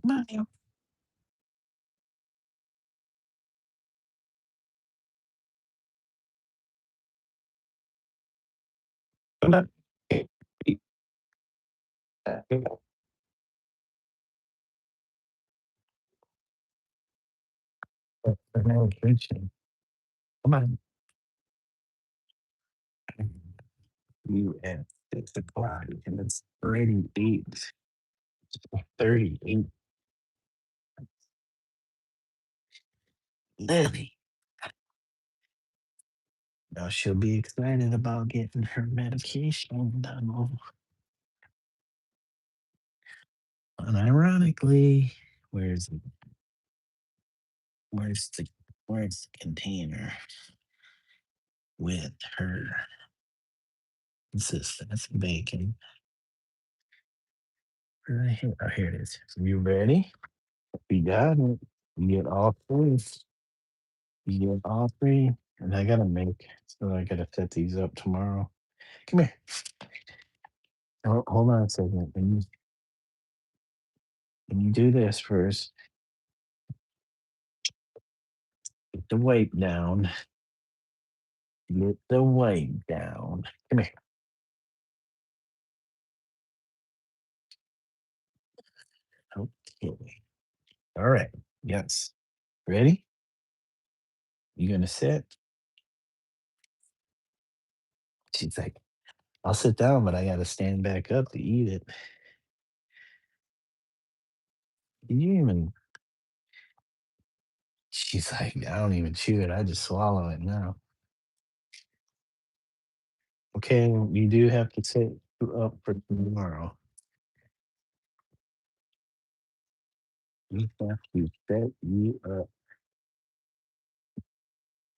Come on, you. Come on. Come on. You at 6 o'clock and it's already 8:38. Lily. Now she'll be excited about getting her medication done. Unironically, where's where's the where's the container with her? That's bacon. Right here. Oh, here it is. You ready? We got it. You get all three. You get all three. And I gotta make so I gotta set these up tomorrow. Come here. Hold on a second. When you do this first, get the weight down. Get the weight down. Come here. Okay. All right. Yes. Ready? You gonna sit? She's like, I'll sit down, but I gotta stand back up to eat it. Did you even She's like, I don't even chew it. I just swallow it now. Okay, you do have to set you up for tomorrow. We have to set you up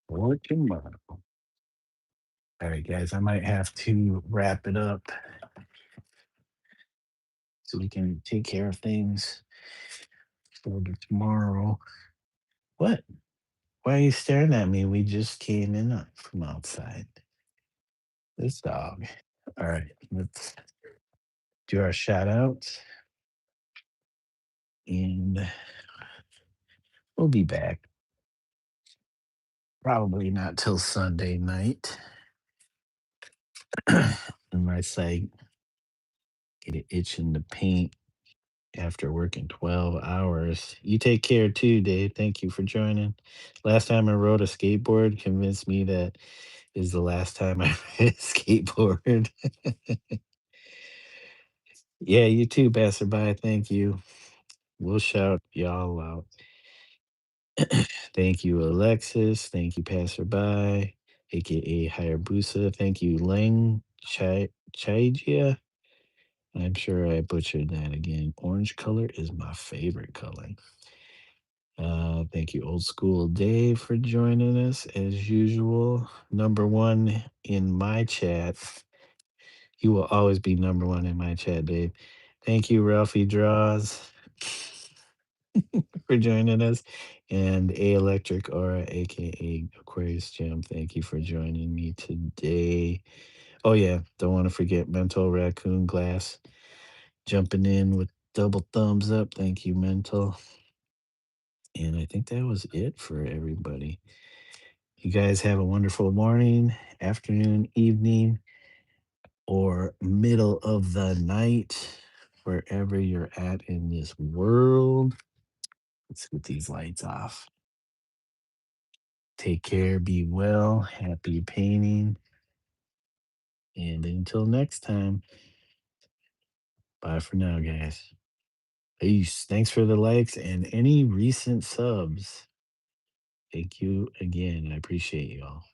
for tomorrow. All right, guys, I might have to wrap it up so we can take care of things for tomorrow. What? Why are you staring at me? We just came in from outside. This dog. All right, let's do our shout outs and we'll be back. Probably not till Sunday night. Unless I get it itching to paint after working 12 hours. You take care too, Dave. Thank you for joining. Last time I rode a skateboard convinced me that is the last time I ride a skateboard. Yeah, you too, passerby. Thank you. We'll shout y'all out. Thank you, Alexis. Thank you, passerby, aka Hayabusa. Thank you, Lang Chaigia. I'm sure I butchered that again. Orange color is my favorite color. Thank you, old school Dave, for joining us as usual. Number one in my chat. You will always be number one in my chat, Dave. Thank you, Ralphie Draws, for joining us. And A Electric Aura, aka Aquarius Gem. Thank you for joining me today. Oh yeah, don't want to forget Mental Raccoon Glass jumping in with Double thumbs up. Thank you, Mental. And I think that was it for everybody. You guys have a wonderful morning, afternoon, evening, or middle of the night, wherever you're at in this world. Let's get these lights off. Take care, be well, happy painting, and until next time, bye for now, guys. Peace. Thanks for the likes and any recent subs. Thank you again. I appreciate you all.